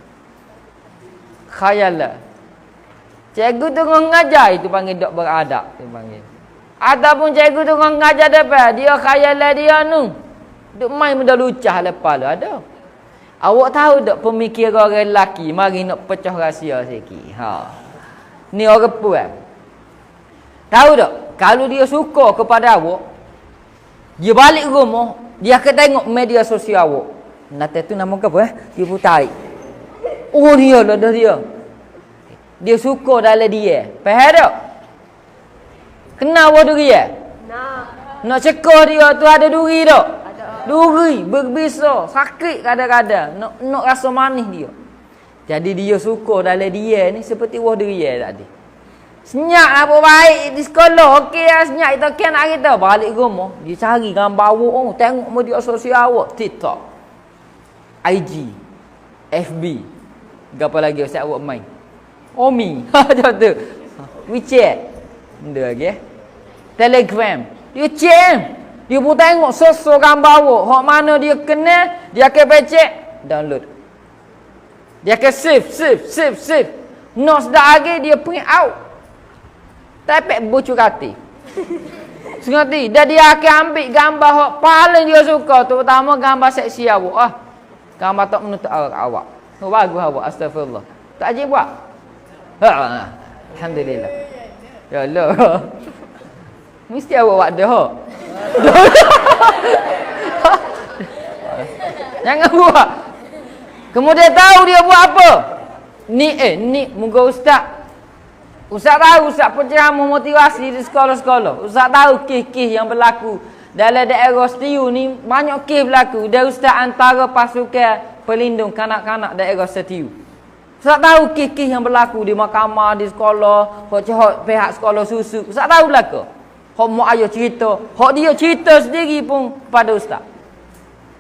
Khayalan. Cikgu tengah ngajar, itu panggil dok beradab. Itu panggil. Ataupun cikgu tengah ngajar depan, dia khayalan dia nu. Duduk main benda lucah lepas tu ada. Awak tahu tak pemikiran orang lelaki mari nak pecah rahsia sikit. Ni orang perempuan. Tahu tak? Kalau dia suka kepada awak, dia balik rumah, dia akan tengok media sosial awak. Nanti tu nama apa? Dia pun tarik. Oh dia lah dah dia. Dia suka dalam dia. Faham tak? Kenal awak duri ya? Nak cekah dia tu ada duri tak? Duri, berbisa, sakit kadang-kadang. Nak rasa manis dia. Jadi dia suka dalam dia ni seperti wah dia tadi. Senyap apa baik di sekolah. Okey lah senyap kita kan nak kita. Balik rumah, dia cari gambar awak. Tengok media sosial awak. TikTok, IG, FB. Apa lagi Ustaz awak main? Omi. Macam tu. WeChat. Benda lagi Telegram. Dia chat. Dia pun tengok sosok gambar awak. Hak mana dia kenal, dia akan pecek, download. Dia akan save. Nak sedap lagi, dia print out. Tapek bocor hati. Sengerti? Dan dia akan ambil gambar hak paling dia suka. Terutama gambar seksi awak. Gambar tak menutup awak. Bagus awak, astagfirullah. Tak ajib buat? Alhamdulillah. Ya Allah. Mesti awak buat dah. Jangan buat. Kemudian tahu dia buat apa? Ni muka ustaz. Ustaz tahu, ustaz penceramah motivasi di sekolah-sekolah. Ustaz tahu kes-kes yang berlaku dalam daerah Setiu ni, banyak kes berlaku. Dan ustaz antara pasukan pelindung kanak-kanak daerah Setiu. Ustaz tahu kes-kes yang berlaku di mahkamah, di sekolah, pihak sekolah susu. Ustaz tahu berlaku. Hak mak ayah cerita, hak dia cerita sendiri pun pada ustaz.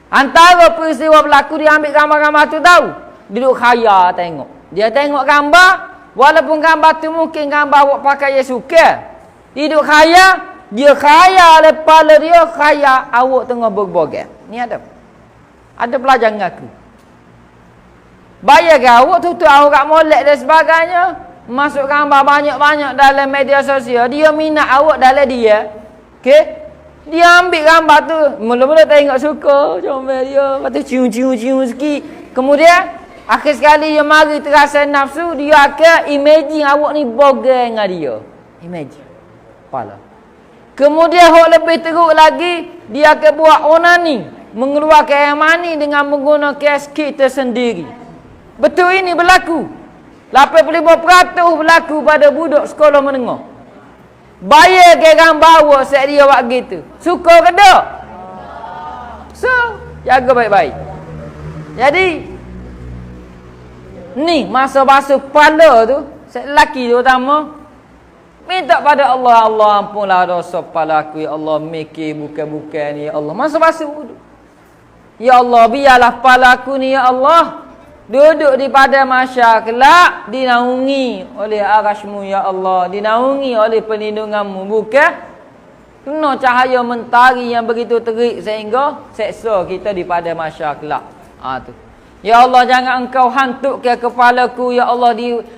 Antara peristiwa berlaku, dia ambil gambar-gambar tu tahu. Duduk khayal tengok. Dia tengok gambar, walaupun gambar tu mungkin gambar awak pakai yang suka. Dia duduk khayal, dia khayal lepas dia khayal awak tengah berbogat. Ni ada. Ada pelajar ngaku. Bayar awak tutup aurat molek dan sebagainya. Masuk gambar banyak-banyak dalam media sosial. Dia minat awak dalam dia. Okey? Dia ambil gambar tu. Mula-mula tengok suka. Comel dia. Lepas tu cium-cium sikit. Kemudian, akhir sekali dia mari terasa nafsu. Dia akan imagine awak ni bogai dengan dia. Imagine. Kepala. Kemudian, hak lebih teruk lagi. Dia akan buat onani. Mengeluarkan air mani dengan menggunakan skit tersendiri. Betul ini berlaku. 85% berlaku pada budak sekolah menengah. Bayar ke gambar awak set dia buat gitu. Suka ke tak? So, jaga baik-baik. Jadi, ni masa basuh kepala tu, set lelaki terutama, minta pada Allah, Allah ampunlah dosa kepala aku, ya Allah, mikir bukan-bukan ni, ya Allah. Masa basuh wudu. Ya Allah, biarlah kepala aku ni, ya Allah, duduk di pada masyarakat kelak, dinaungi oleh arasmu ya Allah, dinaungi oleh perlindunganmu, bukan kena cahaya mentari yang begitu terik sehingga seksa kita di pada masyarakat kelak. Tu. Ya Allah, jangan engkau hantuk ke kepalaku, ya Allah,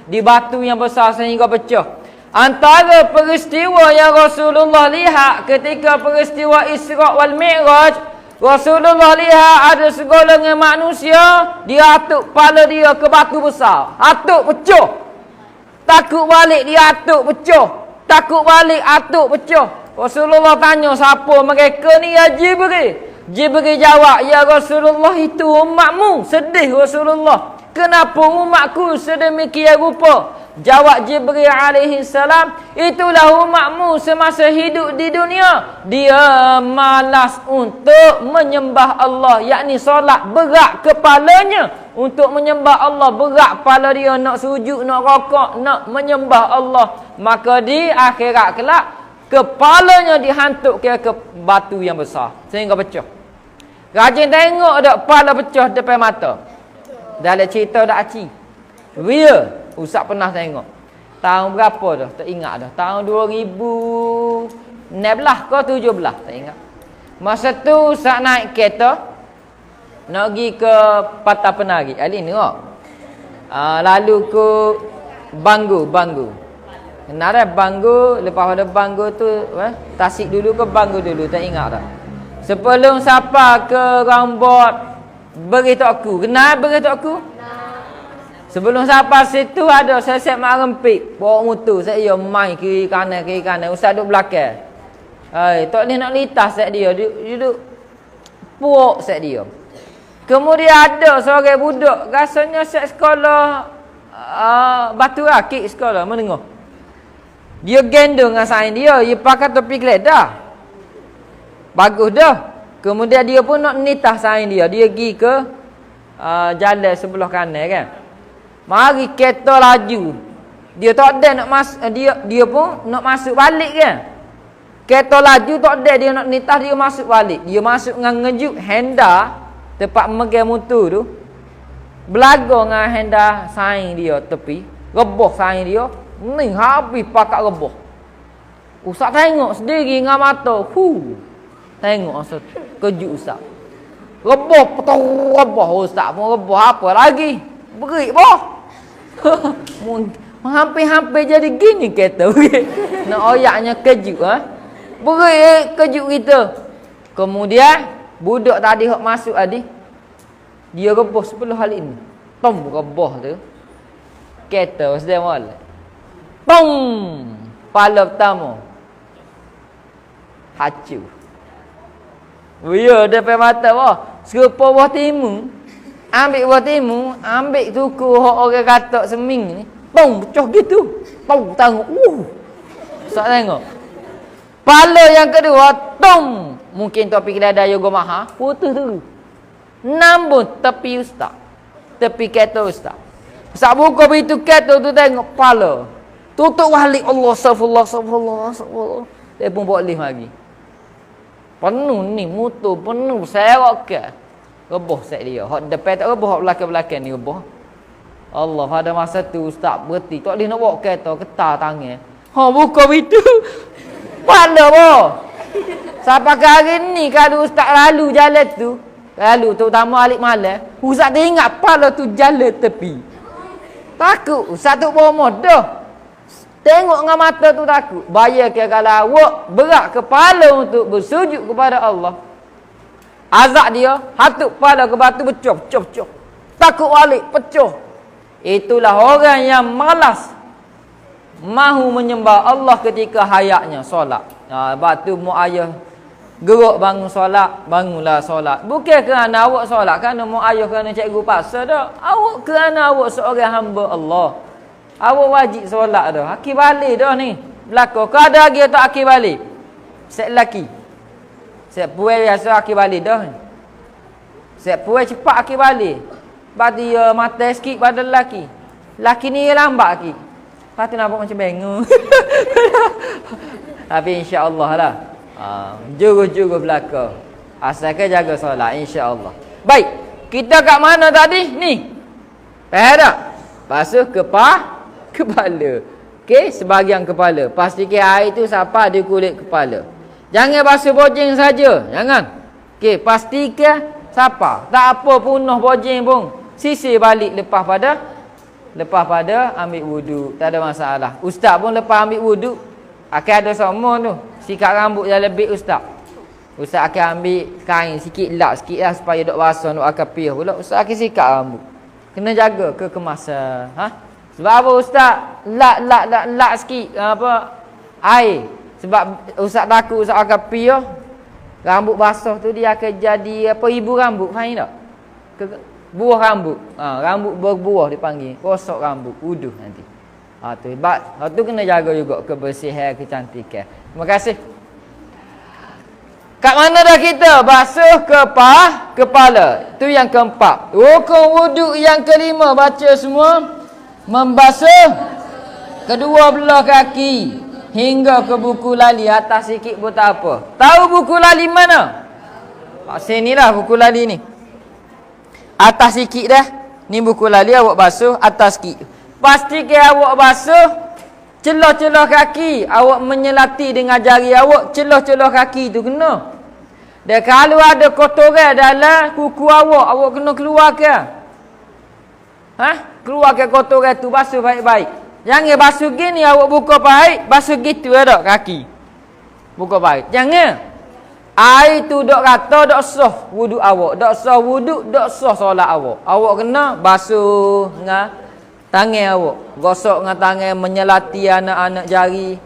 di batu yang besar sehingga pecah. Antara peristiwa yang Rasulullah lihat ketika peristiwa Isra' wal Mi'raj, Rasulullah lihat ada segolongan manusia, dia atuk kepala dia ke batu besar. Atuk pecah. Takut balik, dia atuk pecah. Takut balik, atuk pecah. Rasulullah tanya, siapa mereka ni? Ya Jibril. Jibril jawab, ya Rasulullah, itu umatmu. Sedih Rasulullah. Kenapa umatku sedemikian rupa? Jawab Jibril alaihi salam, itulah umatmu semasa hidup di dunia. Dia malas untuk menyembah Allah, yakni solat, berat kepalanya untuk menyembah Allah, berat kepala dia nak sujud, nak rokok, nak menyembah Allah. Maka di akhirat kelak, kepalanya dihantuk ke batu yang besar sehingga pecah. Rajin tengok tak kepala pecah depan mata. Dalam cerita dak aci. Real. Ustaz pernah tengok. Tahun berapa dah? Tak ingat dah. Tahun 2016 ke 17, tak ingat. Masa tu Ustaz naik kereta nak pergi ke Patah Penari. Ali tengok. Lalu ke Banggu. Kenal dah Banggu, lepas pada Banggu tu Tasik dulu ke Banggu dulu, tak ingat dah. Sebelum siapa ke Rambut beritahu aku. Kenal beritahu aku? Sebelum sampai situ ada sesek mak rempik, bawa motor saya main kiri kanan. Ustaz duduk belakang. Tak boleh nak litas set dia, duduk puak set dia. Kemudian ada seorang budak, rasanya set sekolah Batu Rakit sekolah menengah. Dia gendong dengan sain dia pakai topi geledah. Bagus dah. Kemudian dia pun nak nitah sain dia. Dia pergi ke jalan sebelah kanan kan. Mari kereta laju. Dia tak ada nak masuk, dia pun nak masuk balik kan. Kereta laju tak ada, dia nak nitah, dia masuk balik. Dia masuk dengan ngejuk Honda tempat memegang motor tu. Belaga dengan Honda saing dia tepi. Rebah saing dia. Ni habis pakat rebah. Ustaz tengok sendiri dengan mata. Tengok Ustaz. Kejut Ustaz. Rebah, rebah Ustaz pun rebah apa lagi? Berit boh. Hampir-hampir jadi gini kereta. Nak oyaknya kejut Berit kejut kita. Kemudian budak tadi hok masuk tadi, dia rebah 10 kali ini. Tom rebah tu. Kereta sedang molek. Pong. Pala pertama. Hacu. Ya depan mata boh. Serupa buah timun. Ambil buah timun, ambil tuku orang katak seming ni. Pong, pecah gitu. Pong, tengok. Ustaz tengok. Pala yang kedua, tong. Mungkin topi kelada yoga maha. Putus tu. Nambun tepi Ustaz. Tepi kereta Ustaz. Ustaz buka pintu kereta tu tengok pala. Tutup balik. Allah, astagfirullah. Dia pun bawa lift lagi. Penuh ni, motor penuh. Serok ke? Rebah set dia. Hak depan tak rebah, hak belakang-belakang ni rebah. Allah, pada masa tu Ustaz berhenti. Tak boleh nak bawa kereta, ketar tangan. Buka pintu. Pala boh. Sampai ke hari ni kalau Ustaz lalu jalan tu, terutama alik malam, Ustaz teringat pala tu jalan tepi. Takut. Ustaz tu bawa motor. Tengok dengan mata tu takut. Bayangkan kalau awak berat kepala untuk bersujud kepada Allah. Azab dia, hatuk kepala ke batu pecah. Takut balik, pecah. Itulah orang yang malas mahu menyembah Allah ketika hayatnya solat. Batu mu ayah geruk bangun solat, bangunlah solat. Bukan kerana awak solat, kerana mu ayah kerana cikgu paksa dah. Awak kerana awak seorang hamba Allah. Awak wajib solat dah. Akhi balik dah ni. Belakang. Kau ada lagi tak akhi balik? Set lelaki. Set puai biasa akhi balik dah. Set puai cepat akhi balik. Lepas dia mata sikit pada lelaki. Lelaki ni lambat akhi. Lepas tu nampak macam bengong. Tapi insya-Allah lah. Juru-juru belakang. Asalkan jaga solat insya-Allah. Baik. Kita kat mana tadi? Ni. Faham tak? Basuh kepala. Okey, sebahagian kepala. Pastikan air tu sampai di kulit kepala. Jangan basuh bojeng saja. Jangan. Okey, pastikan siapa. Tak apa punah bojeng pun. sisir balik lepas pada ambil wuduk. Tak ada masalah. Ustaz pun lepas ambil wuduk akan ada semua tu. Sikat rambut yang lebih ustaz. Ustaz akan ambil kain sikit lap sikit lah supaya dok basah nak akan piah pula. Ustaz akan sikat rambut. Kena jaga kekemasan. Sebab apa ustaz? Lap sikit air. Sebab ustaz takut ustaz akan piah. Rambut basah tu dia akan jadi ibu rambut. Faham tak? Buah rambut. Rambut berbuah dipanggil. Rosak rambut. Wuduh nanti. Tu kena jaga juga kebersihan, kecantikan. Terima kasih. Kat mana dah kita? Basuh kepala. Itu yang keempat. Rukun wuduk yang kelima. Baca semua. Membasuh kedua belah kaki hingga ke buku lali. Atas sikit pun tak apa. Tahu buku lali mana? Sini lah buku lali ni. Atas sikit dah. Ni buku lali awak basuh atas sikit. Pastikan awak basuh celah-celah kaki. Awak menyelati dengan jari awak. Celah-celah kaki tu kena. Dan kalau ada kotoran dalam kuku awak kena keluarkan. Keluarkan kotoran tu, basuh baik-baik. Jangan basuh gini awak buka parit, basuh gitu tak kaki. Buka parit. Jangan. Air tu dok kata dok sah wuduk awak. Dok sah wuduk, dok sah solat awak. Awak kena basuh dengan tangan awak. Gosok dengan tangan, menyelati anak-anak jari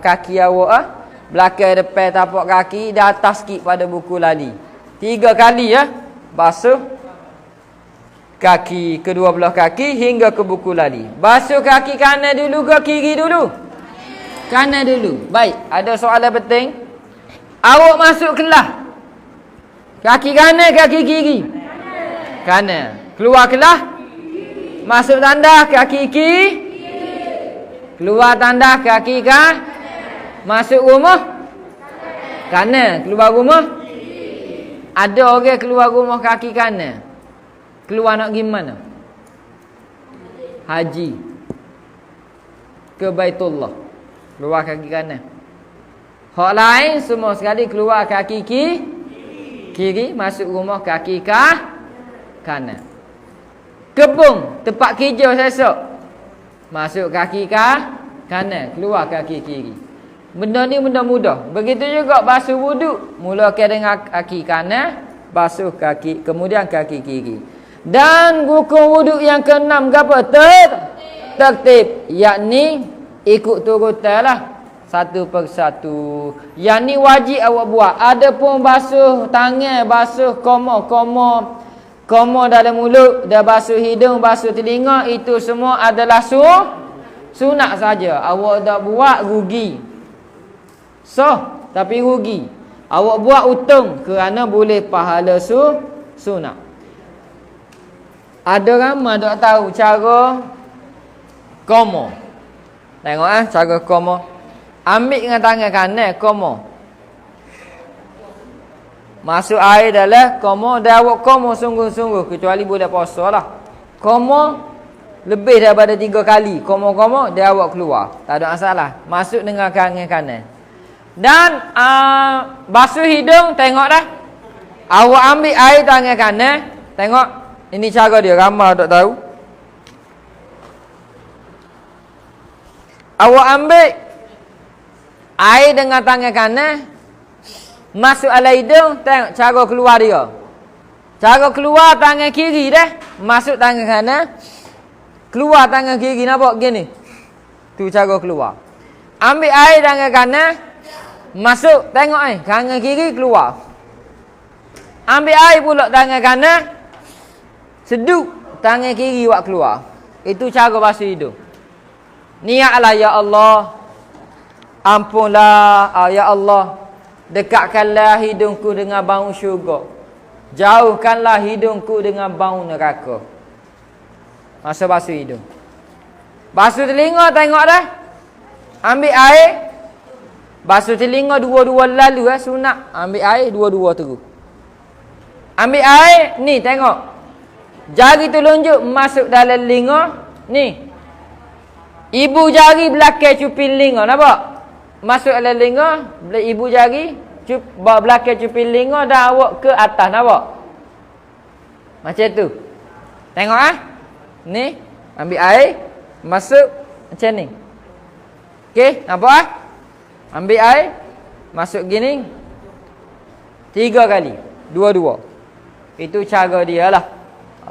kaki awak. Belakang, depan, tapak kaki, di atas sikit pada buku lali. 3 kali basuh kaki, kedua belah kaki hingga ke buku lali. Basuh kaki kanan dulu ke kiri dulu? Kanan dulu. Baik, ada soalan penting. Awak masuk kelas. Kaki kanan, kaki kiri? Kanan. Keluar kelas? Masuk tandas, kaki kiri? Keluar tandas, kaki kanan? Masuk rumah? Kanan. Keluar rumah? Ada orang keluar rumah kaki kanan. Keluar nak pergi mana? Haji. Ke Baitullah. Keluar kaki kanan. Hak lain semua sekali keluar kaki kiri. Masuk rumah kaki kanan. Kebun. Tempat kerja sesok. Masuk kaki kanan. Keluar kaki kiri. Benda ni benda mudah. Begitu juga basuh wuduk. Mulakan dengan kaki kanan. Basuh kaki. Kemudian kaki kiri. Dan rukun wuduk yang keenam apa? Tertib. Yakni ikut turutan lah. Satu persatu. Yang ni wajib awak buat. Ada pun basuh tangan. Basuh komo dalam mulut. Dah basuh hidung. Basuh telinga. Itu semua adalah sunat saja. Awak dah buat rugi. Tapi rugi. Awak buat untung kerana boleh pahala sunat. Ada ramai tak tahu cara komo. Tengok cara komo. Ambil dengan tangan kanan komo. Masuk air dalam komo. Dan awak komo sungguh-sungguh. Kecuali boleh puasa lah. Komo lebih daripada 3 kali. Komo-komo dia awak keluar. Tak ada masalah. Masuk dengan tangan kanan. Dan basuh hidung. Tengok dah. Awak ambil air tangan kanan. Tengok. Ini cara dia. Ramai tak tahu. Awak ambil air dengan tangan kanan. Masuk dalam hidung. Tengok cara keluar dia. Cara keluar tangan kiri dah. Masuk tangan kanan. Keluar tangan kiri. Nampak gini? Tu cara keluar. Ambil air tangan kanan. Masuk, tengok tangan kiri keluar. Ambil air pula tangan kanan. Seduk tangan kiri buat keluar. Itu cara basuh hidung. Niatlah, ya Allah, ampunlah, ya Allah, dekatkanlah hidungku dengan bau syurga. Jauhkanlah hidungku dengan bau neraka. Masa basuh hidung. Basuh telinga, tengok dah. Ambil air. Basuh telinga dua-dua lalu sunat. Ambil air dua-dua terus. Ambil air ni tengok. Jari telunjuk masuk dalam telinga ni. Ibu jari belakang cuping telinga, nampak? Masuk dalam telinga, ibu jari belakang cuping telinga dan awak ke atas, nampak? Macam tu. Tengok ni, ambil air, masuk macam ni. Okey, nampak Ambil air, masuk gini 3 kali, 2-2. Itu cara dia lah.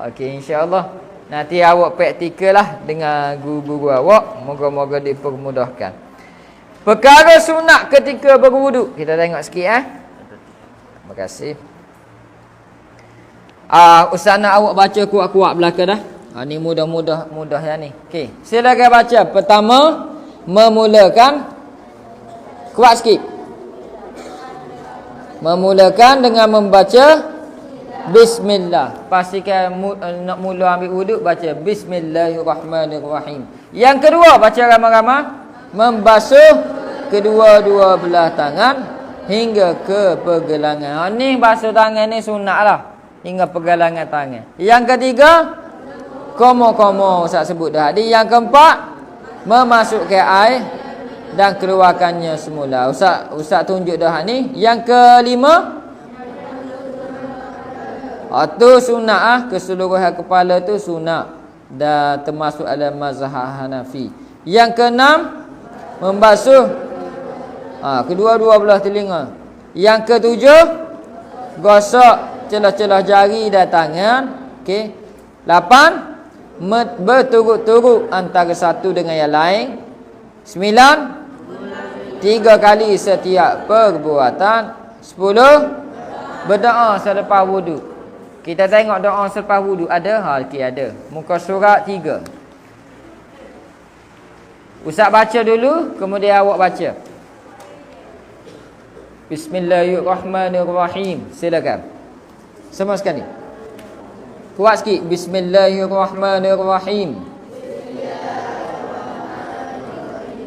Okey, insya-Allah nanti awak praktikal lah dengan guru-guru awak. Moga-moga dipermudahkan. Perkara sunat ketika berwuduk. Kita tengok sikit Terima kasih. Ustaz nak awak baca kuat-kuat belakang dah. Ni mudah yang ni. Okey, silakan baca. Pertama, memulakan kuat sikit. Memulakan dengan membaca bismillah. Pastikan nak mula ambil wuduk baca bismillahirrahmanirrahim. Yang kedua, baca ramai-ramai, membasuh kedua-dua belah tangan hingga ke pergelangan. Ni basuh tangan ni sunat lah, hingga pergelangan tangan. Yang ketiga, komo-komo Ustaz sebut dah. Yang keempat, memasukkan air dan keluarkannya semula. Ustaz tunjuk dah ni. Yang kelima, tu sunat keseluruhan kepala tu sunat dan termasuk dalam mazhab Hanafi. Yang keenam, membasuh kedua-dua belah telinga. Yang ketujuh, gosok celah-celah jari dan tangan. Okey. 8, berturut-turut antara satu dengan yang lain. 9, 3 kali setiap perbuatan. 10, berdoa selepas wuduk. Kita tengok doa selepas wuduk ada? Okey, ada. Muka surat 3. Ustaz baca dulu, kemudian awak baca. Bismillahirrahmanirrahim. Silakan. Semua sekali. Kuat sikit. Bismillahirrahmanirrahim.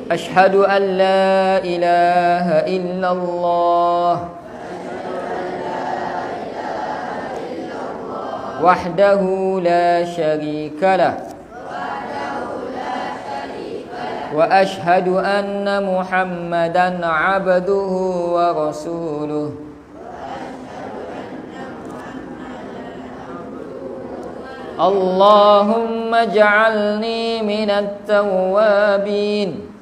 Ashhadu an la ilaha illallah wahdahu la syarikalah wa ashhadu anna Muhammadan abduhu wa rasuluh. Allahumma ja'alni minat tawwabin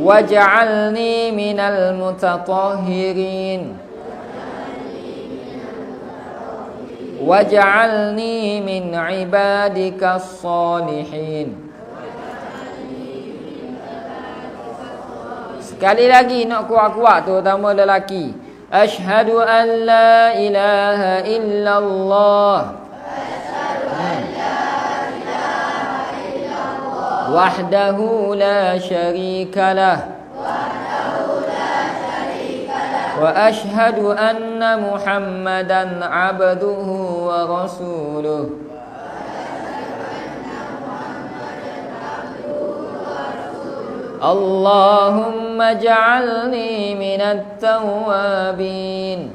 waj'alni minal mutatahhirin waj'alni min ibadikas salihin. Sekali lagi nak kuat-kuat tu, terutama lelaki. Asyhadu an la ilaha illallah wahdahu la syarikalah wa ashhadu anna Muhammadan abduhu wa rasuluh. Allahumma ja'alni minat tawwabin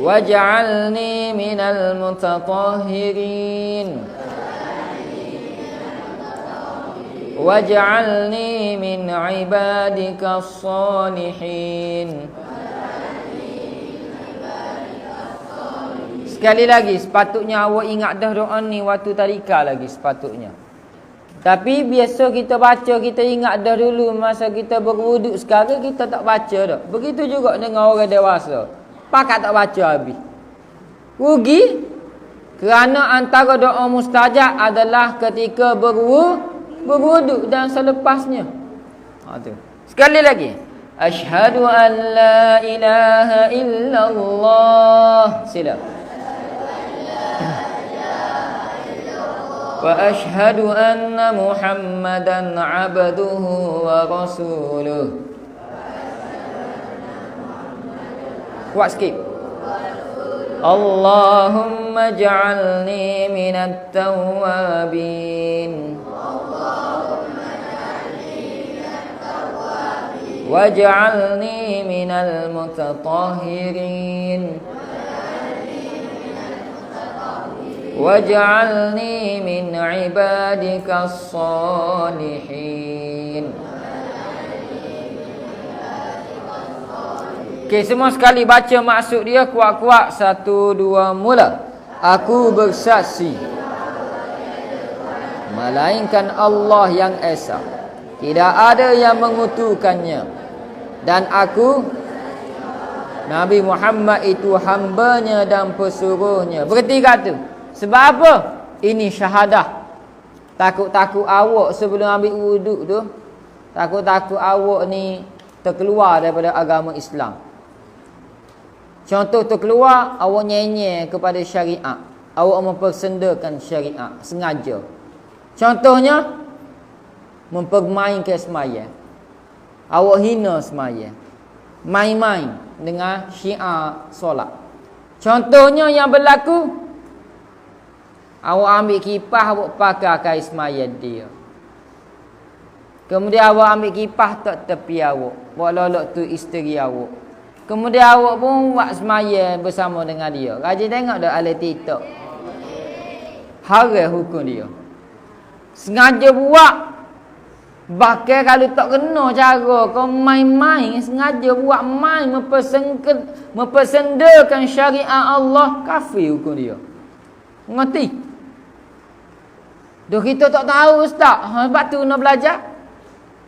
waj'alni minal mutatahhirin waj'alni min ibadikas salihin. Sekali lagi, sepatutnya awak ingat dah doa ni waktu tadika lagi sepatutnya. Tapi biasa kita baca, kita ingat dah dulu masa kita berwuduk. Sekarang kita tak baca dah. Begitu juga dengan orang dewasa, pakat tak baca habis. Rugi. Kerana antara doa mustajab adalah ketika berwuduk dan selepasnya. Tu. Sekali lagi. Asyhadu an la ilaha illallah. Sila. Wa asyhadu anna Muhammadan abduhu wa rasuluh. Kuat sikit. Allahumma ja'alni minat tawwabin waj'alni minal mutatahhirin waj'alni min ibadikas salihin. Okey, semua sekali baca maksud dia kuat-kuat. 1, 2, mula. Aku bersaksi melainkan Allah yang Esa, tidak ada yang mengutukannya, dan aku Nabi Muhammad itu hambanya dan pesuruhnya. Bertiga tu. Sebab apa? Ini syahadah. Takut-takut awak sebelum ambil wuduk tu, takut-takut awak ni terkeluar daripada agama Islam. Contoh terkeluar, awak nyenyek kepada syariat, awak mempersendakan syariat sengaja. Contohnya, mempermainkan sembahyang, awak hina sembahyang, main-main dengan syiar solat. Contohnya yang berlaku, awak ambil kipas, awak pakai sembahyang dia. Kemudian awak ambil kipas tak tepi awak, awak lolok tu isteri awak. Kemudian awak pun buat sembahyang bersama dengan dia. Rajin tengok dah ala TikTok. Haram hukum dia. Sengaja buat. Bahkan kalau tak kena cara kau main-main, sengaja buat main mempersendakan syariat Allah, kafir hukum dia. Mengerti? Dah kita tak tahu ustaz. Sebab tu nak belajar.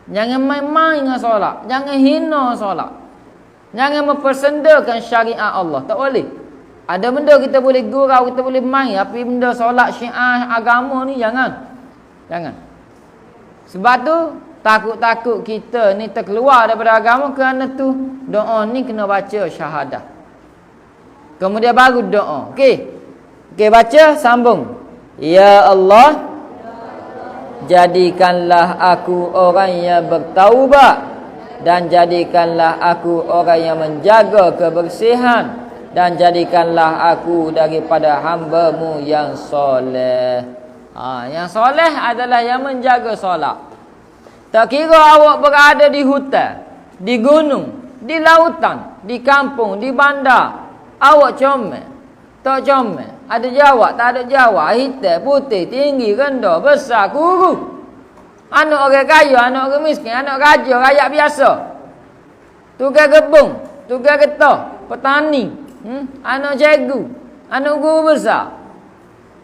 Jangan main-main dengan solat. Jangan hina solat. Jangan mempersendakan syariat Allah. Tak boleh. Ada benda kita boleh gurau, kita boleh main. Tapi benda solat syiar agama ni jangan. Jangan. Sebab tu takut-takut kita ni terkeluar daripada agama. Kerana tu doa ni kena baca syahadah. Kemudian baru doa. Okey. Okey, baca sambung. Ya Allah, jadikanlah aku orang yang bertaubat, dan jadikanlah aku orang yang menjaga kebersihan, dan jadikanlah aku daripada hamba-Mu yang soleh. Yang soleh adalah yang menjaga solat. Tak kira awak berada di hutan, di gunung, di lautan, di kampung, di bandar, awak comel, tak comel, ada jawab, tak ada jawab, hitam, putih, tinggi, rendah, besar, kurus, anak orang kaya, anak orang miskin, anak raja, rakyat biasa, tukang kebun, tukang getah, petani, anak cikgu, anak guru besar,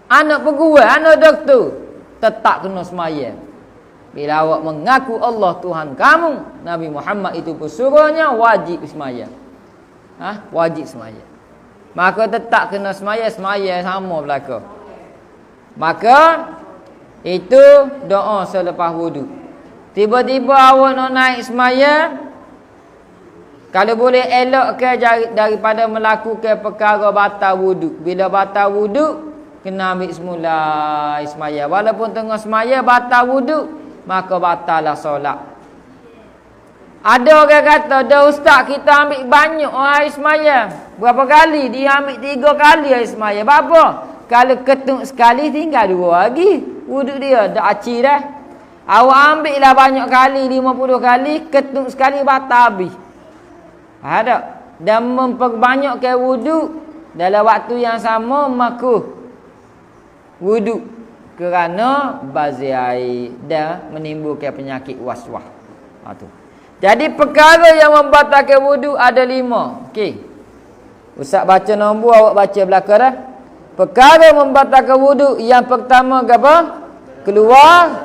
anak pegawai, anak doktor, tetap kena sembahyang. Bila awak mengaku Allah Tuhan kamu, Nabi Muhammad itu pesuruhnya, wajib sembahyang. Wajib sembahyang. Maka tetap kena sembahyang sama belaka. Maka itu doa selepas wudu. Tiba-tiba awak nak naik sembahyang, kalau boleh elakkan daripada melakukan perkara batal wudu. Bila batal wudu, kena ambil semula sembahyang. Walaupun tengah sembahyang batal wudu, maka batallah solat. Ada orang kata, dah ustaz kita ambil banyak air sembahyang. Berapa kali? Dia ambil 3 kali air sembahyang. Berapa? Kalau ketuk sekali, tinggal 2 lagi. Wuduk dia dah aci dah. Awak ambil lah banyak kali, 50 kali, ketuk sekali batal habis. Ada. Dan memperbanyakkan wuduk dalam waktu yang sama, makruh wuduk kerana bazir air dan menimbulkan penyakit waswas. Tu. Jadi perkara yang membatalkan wuduk ada 5. Okey. Ustaz baca nombor, awak baca belakang dah. Perkara membatalkan wuduk yang pertama apa? Keluar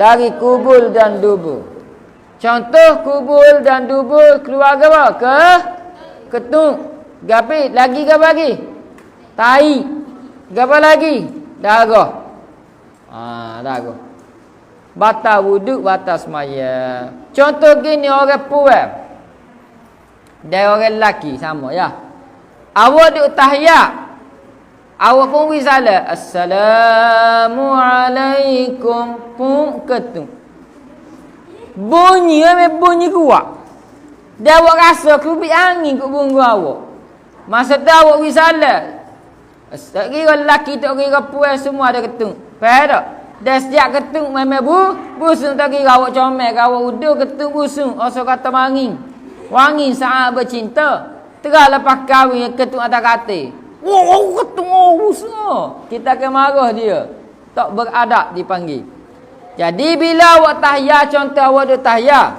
dari kubul dan dubur. Contoh kubul dan dubur keluar apa? Ketuk. Gapi lagi ke lagi? Tai. Apa lagi? Darah. Darah. Batal wuduk, batal sembahyang. Contoh gini, orang puan dan orang lelaki sama ya. Awak duk tahiyat, awak pun beri salam, Assalamualaikum, pun ketuk. Bunyi kuat. Dia awak rasa kubik angin kat bunggu awak. Masa tu awak beri salam. Tak kira lelaki, tak kira puan, semua ada ketuk. Faham tak? Dan setiap ketuk memang busung, tak kira awak comel, awak udah ketuk busung. Orang kata mangin. Wangi saat bercinta. Terah lepas kahwin ketuk atas katil. Ketuk busung. Kita akan marah dia. Tak beradab dipanggil. Jadi bila awak tahiyat, contoh awak ada tahiyat,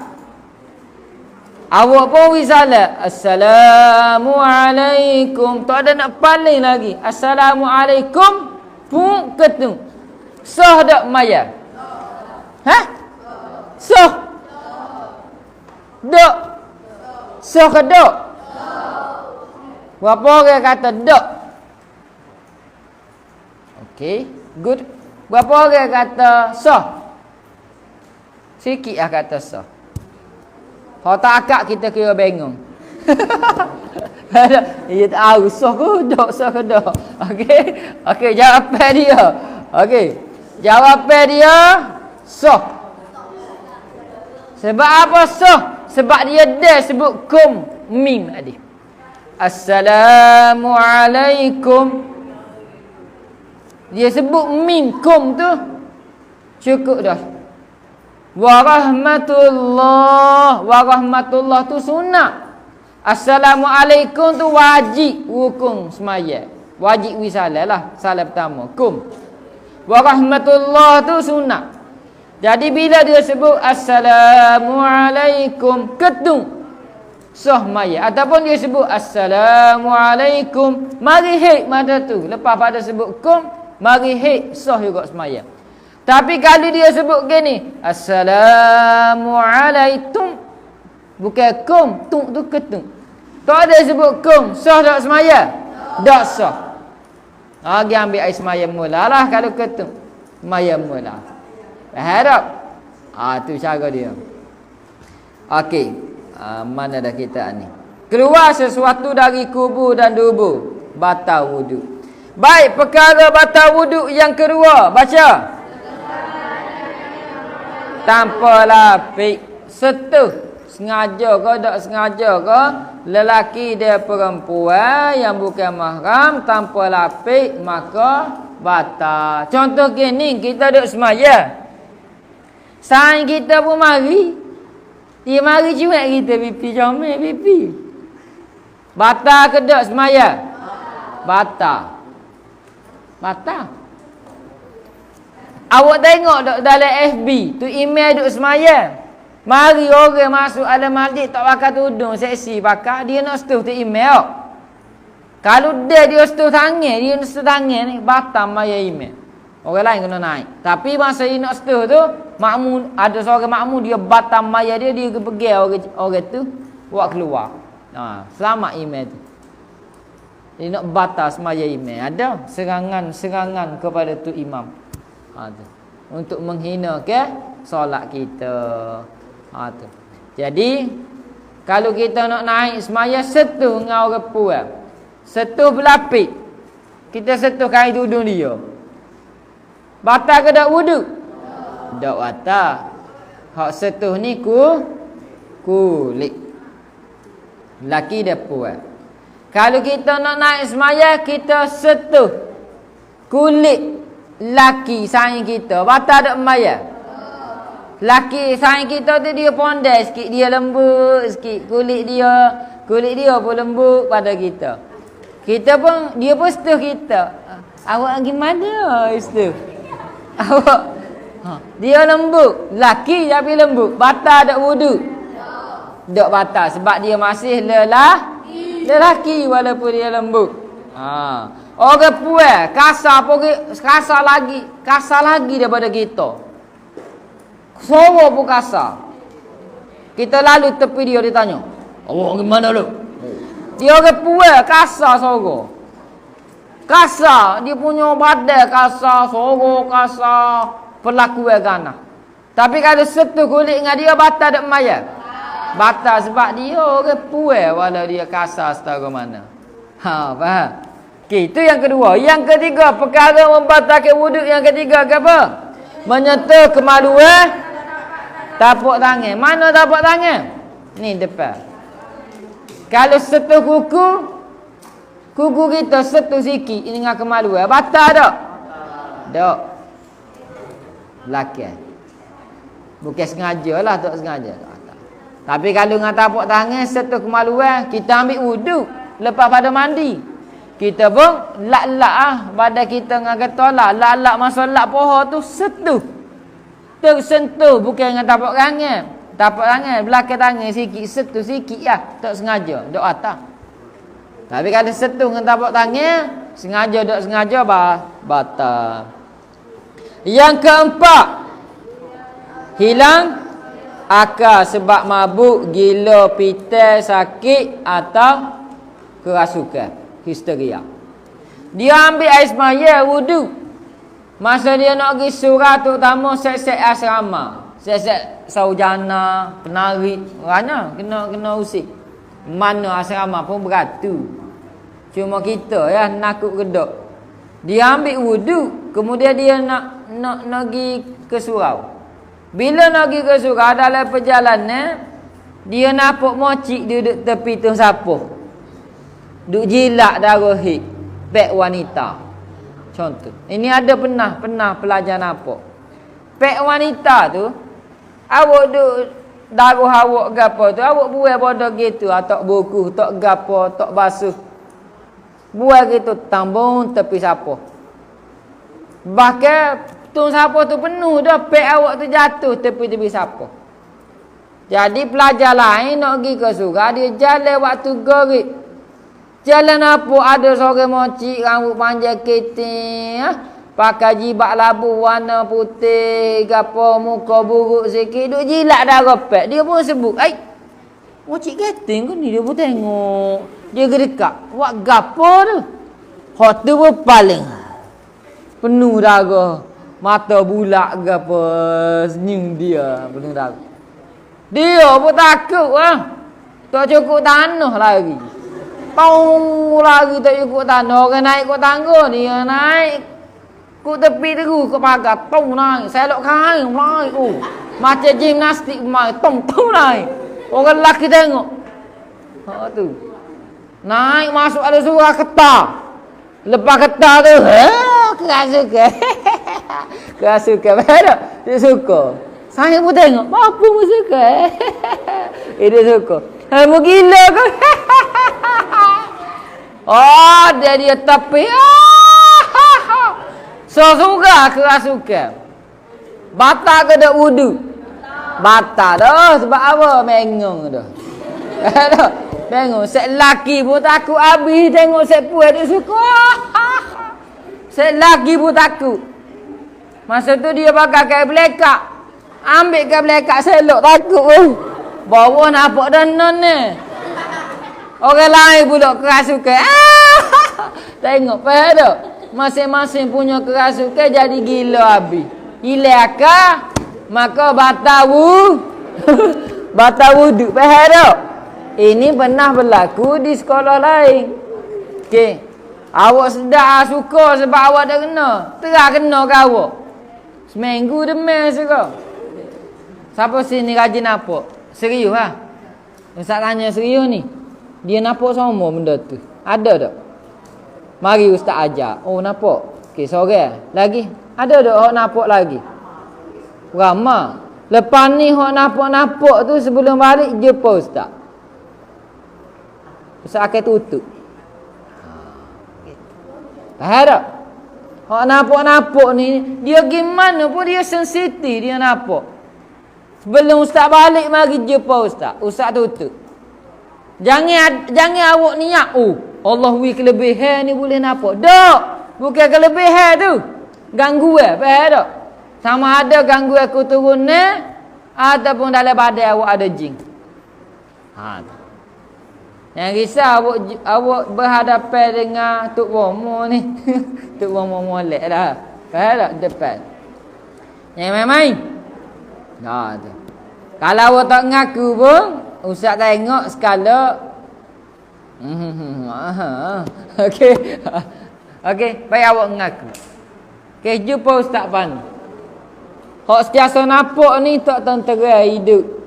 Awak pun wisalah. Assalamualaikum. Tak ada nak paling lagi. Assalamualaikum. Pun ketung. Sah tak maya? Ha? Sah. Dok. Sah ke dok? Berapa orang kata dok? Okey, good. Berapa orang kata sah? Sikit lah kata sah. Kalau tak akak kita kira bingung. Dia tahu sah ke dok, sah ke dok. Okey. Okey, jawapan dia. Okey. Jawapan dia sah. Sebab apa sah? Sebab dia dah sebut kum mim tadi. Assalamualaikum. Dia sebut mim kum tu cukup dah. Warahmatullah tu sunnah. Assalamualaikum tu wajib rukun semaya. Wajib wisalah lah. Salam pertama kum. Warahmatullah tu sunnah. Jadi bila dia sebut Assalamualaikum ketung sah maya. Ataupun dia sebut Assalamualaikum mari hek mata tu. Lepas pada sebut kum mari hek sah juga semaya. Tapi kalau dia sebut gini Assalamualaikum bukan kum tung tu ketung. Tak ada sebut kum sah tak semaya? Tak sah. Dia ambil air semaya mula lah kalau ketung. Semaya mula. Harap. Tu cara dia. Okey. Mana dah kita ni? Keluar sesuatu dari kubur dan dubur, batal wuduk. Baik, perkara batal wuduk yang kedua, baca. Tanpa lapik. Setuh. Sengaja ke tak sengaja ke, lelaki dia perempuan yang bukan mahram tanpa lapik, maka batal. Contoh gini, kita duduk semaya. Saing kita pun mari. Dia mari juga kita pipi comel pipi. Batal ke tak semaya? Batal. Batal. Awak tengok dok dalam FB, tu email duk semaya. Mari orang masuk ada masjid tak pakai tudung, seksi pakai, dia nak setuh tu email. Kalau dia setuh tangan, dia nak setuh tangan ni, batal maya email. Orang lain kena naik. Tapi masa dia nak setuh tu, makmum ada seorang makmum dia batam maya dia pergi orang tu buat keluar. Selamat email tu. Dia nak batal semaya email. Ada serangan kepada tu imam. Tu. Untuk menghina ke solat kita. Tu. Jadi kalau kita nak naik semaya setuh dengan orang puan. Setuh berlapik. Kita setuh kain tudung dia. Batal ke tak wuduk? Tak batal. Hak setuh ni kulit. Laki dia puan. Kalau kita nak naik semaya, kita setuh kulit laki saing kita. Batal tak semaya? Laki saing kita tu dia pondek sikit, dia lembut sikit. Kulit dia pun lembut pada kita. Dia pun setuh kita. Awak gimana setuh? Awak dia lembut, laki tapi lembut. Batal tak wuduk? Tak batal sebab dia masih lelaki walaupun dia lembut. Orang puan kasar lagi daripada kita. Suara pun kasar. Kita lalu tepi dia tanya, "Awak gimana lu?" Dia orang puan kasar suara. Kasar, dia punya badan kasar, suara kasar, perlakuan ganas. Tapi kalau setuh kulit dengan dia batal tak maya? Batal sebab dia orang puan walau dia kasar setara mana. Faham? Okey, itu yang kedua. Yang ketiga, perkara membatalkan wuduk yang ketiga ke apa? Menyentuh kemaluan tapak tangan. Mana tapak tangan? Ni depan. Kalau setuh kuku kita setuh sikit dengan kemaluan, batal tak? Tak. Belakang. Bukan sengaja lah, tak sengaja. Tapi kalau dengan tapak tangan setuh kemaluan, kita ambil wuduk lepas pada mandi. Kita pun lak-lak badan kita dengan ketolak. Lak-lak masa lak pohon tu setuh. Tersentuh bukan dengan tapak tangan. Tapak tangan, belakang tangan sikit, setu sikit lah. Tak sengaja, dok atas. Tapi kalau setu dengan tapak tangan, sengaja dok sengaja, batal. Yang keempat, hilang akal sebab mabuk, gila, pitai, sakit atau kerasukan, histeria. Dia ambil air semaya, wudu. Masa dia nak pergi surau, terutama set-set asrama, set-set saujana, penari, orangnya kena usik. Mana asrama pun beratu. Cuma kita ya nakut kedok. Dia ambil wudu, kemudian dia nak pergi ke surau. Bila nak pergi ke surau, dalam perjalanan dia nampak mocik dia duduk tepi tu sapuh. Duk jilak darah hik. Pek wanita. Contoh. Ini ada pernah pelajar nampak. Pek wanita tu, awak duk darah awak gapo tu, awak buai bodoh gitu, atok buku, tok gapo, tok basuh. Buai gitu tambung tepi sapuh. Bahkan tung sapuh tu penuh dah, pek awak tu jatuh tepi sapuh. Jadi pelajar lain nak pergi ke surau, dia jalan waktu gerik. Jalan apa ada seorang mocik rambut panjang keting, pakai jibak labu warna putih, gapo muka buruk sikit, duk jilat darah pek. Dia pun sebut, "Ai, mocik keting ke ni?" Dia pun tengok. Dia gedekat, "Wak gapo tu?" Hot tu pun paling penuh darah. Mata bulak gapo, senyum dia penuh darah. Dia pun takut ah. Tak cukup tanah lagi. Tau lagi tak cukup tanah. Orang naik ke tangga ni, naik ke tepi terus ke pagar. Tau naik. Selok kain naik. Oh. Macam gimnastik main. Tau naik. Orang lelaki tengok. Tu. Naik masuk ada surah ketar. Lepas ketar tu, kerasukan. Kerasukan. Betul? Dia suka. Saya pun tengok. Apa pun suka. Dia suka. Mau gila ke? Oh, dia tepi. So suka kerasukan. Batal ke dak wudu? Batal dah. Sebab apa? Mengong dah. Tengok, set lelaki pun takut habis tengok set puan dia suka. Set lelaki pun takut. Masa tu dia pakai kain belekak. Ambil kain belekak selok takut. Bawa nampak danan ni. Orang lain pula kerasukan. Tengok, faham tak? Masing-masing punya kerasukan jadi gila habis. Hilang akal, maka batal batal wudu. Faham tak? Ini pernah berlaku di sekolah lain. Okey. Awak sedar suka sebab awak dah kena. Terah kena ke awak? Seminggu demam suka. Siapa sini rajin nampak? Serius lah. Ustaz tanya serius ni. Dia nampak semua benda tu. Ada tak? Mari ustaz ajar. Oh nampak. Okey, seorang lagi. Ada tak orang nampak lagi? Ramai. Lepas ni orang nampak tu sebelum balik jumpa ustaz. Ustaz akan tutup. Faham tak? Orang nampak ni, dia gimana pun dia sensitif dia nampak. Sebelum ustaz balik mari jumpa ustaz. Ustaz tutup. Jangan awak niat, Allah wi kelebihan ni boleh nampak. Tak. Bukan kelebihan tu. Gangguan, faham tak? Sama ada gangguan keturunan ataupun dalam badan awak ada jin. Yang risau awak berhadapan dengan Tok Bomo ni. Tok Bomo molek dah. Faham tak? Depan. Yang main-main. Tu. Kalau awak tak ngaku pun, ustaz tengok skala. Okey. Okey, baik awak ngaku. Okey, jumpa ustaz Pan. Hak setiasa nampak ni tak tentera hidup.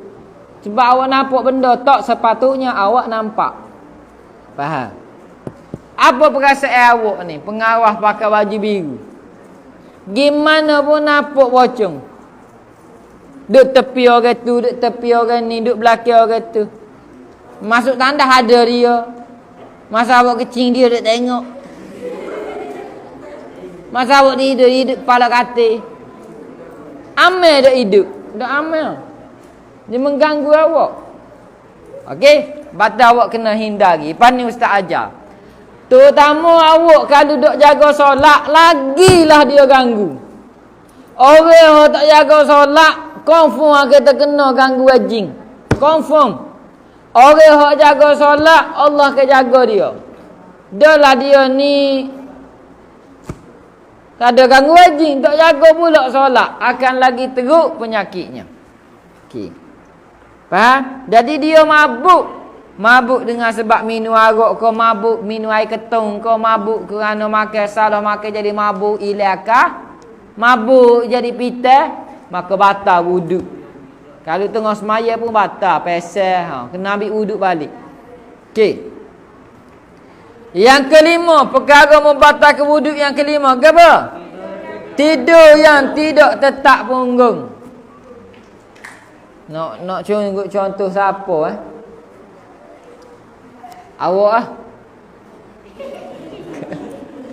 Sebab awak nampak benda tak sepatutnya awak nampak. Faham? Apa perasaan awak ni? Pengarah pakai baju biru. Gimana pun nampak pocong. Duduk tepi orang tu, duduk tepi orang ni, duduk belakang orang tu. Masuk tandas ada dia. Masa awak kecil dia duduk tengok. Masa awak hidup kepala katil. Amal duduk hidup. Duduk amal. Dia mengganggu awak. Okey, batal awak kena hindari. Lepas ni ustaz ajar. Terutama awak kalau duk jaga solat, lagilah dia ganggu. Orang yang tak jaga solat, confirm akan terkena ganggu jin. Confirm. Orang yang jaga solat, Allah akan jaga dia. Dah dia ni tak ada gangguan jin, tak jaga pula solat, akan lagi teruk penyakitnya. Okey. Faham? Jadi dia mabuk. Mabuk dengan sebab minum arak ke, mabuk minum air ketung ke, mabuk kerana makan salah makan jadi mabuk ilakah, mabuk jadi pitah, maka batal wuduk. Kalau tengah semaya pun batal, pesel, kena ambil wuduk balik. Okey. Yang kelima, perkara membatalkan wuduk yang kelima, apa? Tidur yang tidak tetap punggung. Nak contoh siapa Awak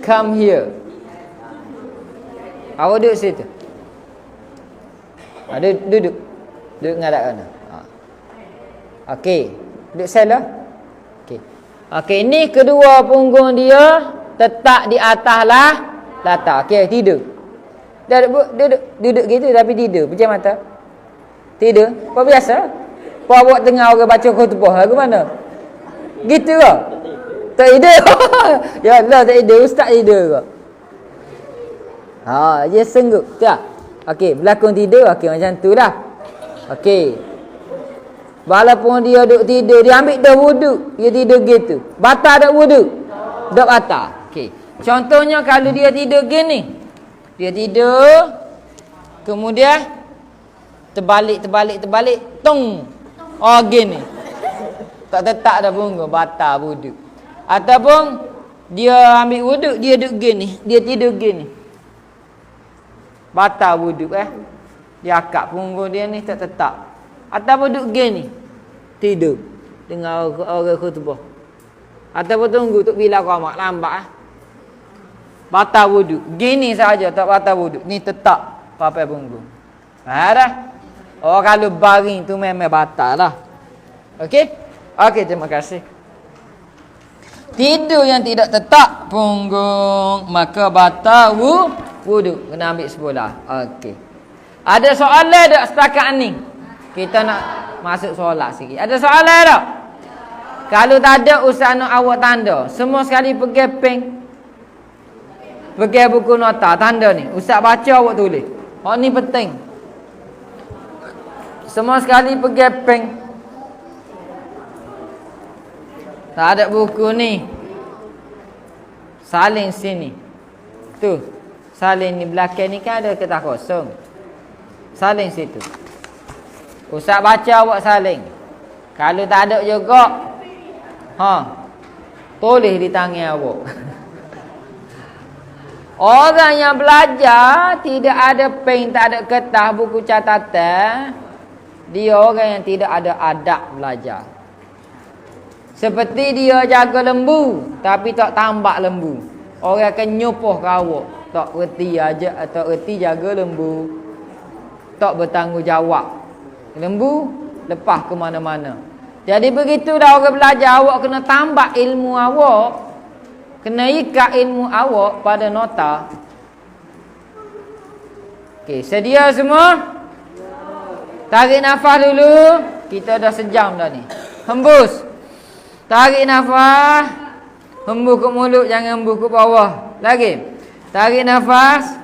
come here. Awak duduk situ. Duduk. Duduk ngadap kana. Okey. Duduk sel Okey. Okey, ini kedua punggung dia tetap di atas latar. Okey, tidur. Duduk gitu tapi tidur. Pejam mata. Tidur. Apa biasa? Apa awak tengah orang baca khutbah ke mana? Gitu ke? Tak tidur. Ya Allah, tak tidur. Ustaz tidur ke? Dia senggup. Tak? Okey, berlakon tidur. Okey, macam tu lah. Okey. Walaupun dia duduk tidur, dia ambil dah wuduk. Dia tidur gitu. Batal tak wuduk? Tak batal. Okey. Contohnya kalau dia tidur gini. Dia tidur. Kemudian terbalik. Tung. Gini. Tak tetap dah punggung, batal wuduk. Ataupun dia ambil wuduk, dia duduk gini, dia tidur gini. Batal wuduk Dia akak punggung dia ni tak tetap. Ataupun duduk gini, tidur dengan orang khutbah. Ataupun tunggu untuk bila qamat lambat batal wuduk. Gini saja tak batal wuduk. Ni tetap papai punggung. Dah. Kalau baring tu memang batal lah. Okey? Okey, terima kasih. Tidur yang tidak tetap punggung, maka batal wuduk. Kena ambil sebelah. Okey. Ada soalan tak setakat ni? Kita nak masuk solat sikit. Ada soalan tak? Kalau tak ada, ustaz nak awak tanda. Semua sekali pergi peng. Pergi buku nota, tanda ni. Ustaz baca, awak tulis. Ni penting. Semua sekali pergi peng. Tak ada buku ni. Salin sini. Tu. Salin ni belakang ni kan ada kertas kosong. Salin situ. Ustaz baca, awak salin. Kalau tak ada juga, tulis di tangan awak. Orang yang belajar tidak ada pen, tak ada kertas, buku catatan, dia orang yang tidak ada adab belajar. Seperti dia jaga lembu tapi tak tambak lembu. Orang akan nyupuh ke awak. Tak reti aja atau reti jaga lembu. Tak bertanggungjawab. Lembu lepas ke mana-mana. Jadi begitu dah orang belajar, awak kena tambak ilmu awak. Kena ikat ilmu awak pada nota. Okey, sedia semua? Tarik nafas dulu. Kita dah sejam dah ni. Hembus. Tarik nafas. Hembus ke mulut, jangan hembus ke bawah. Lagi. Tarik nafas.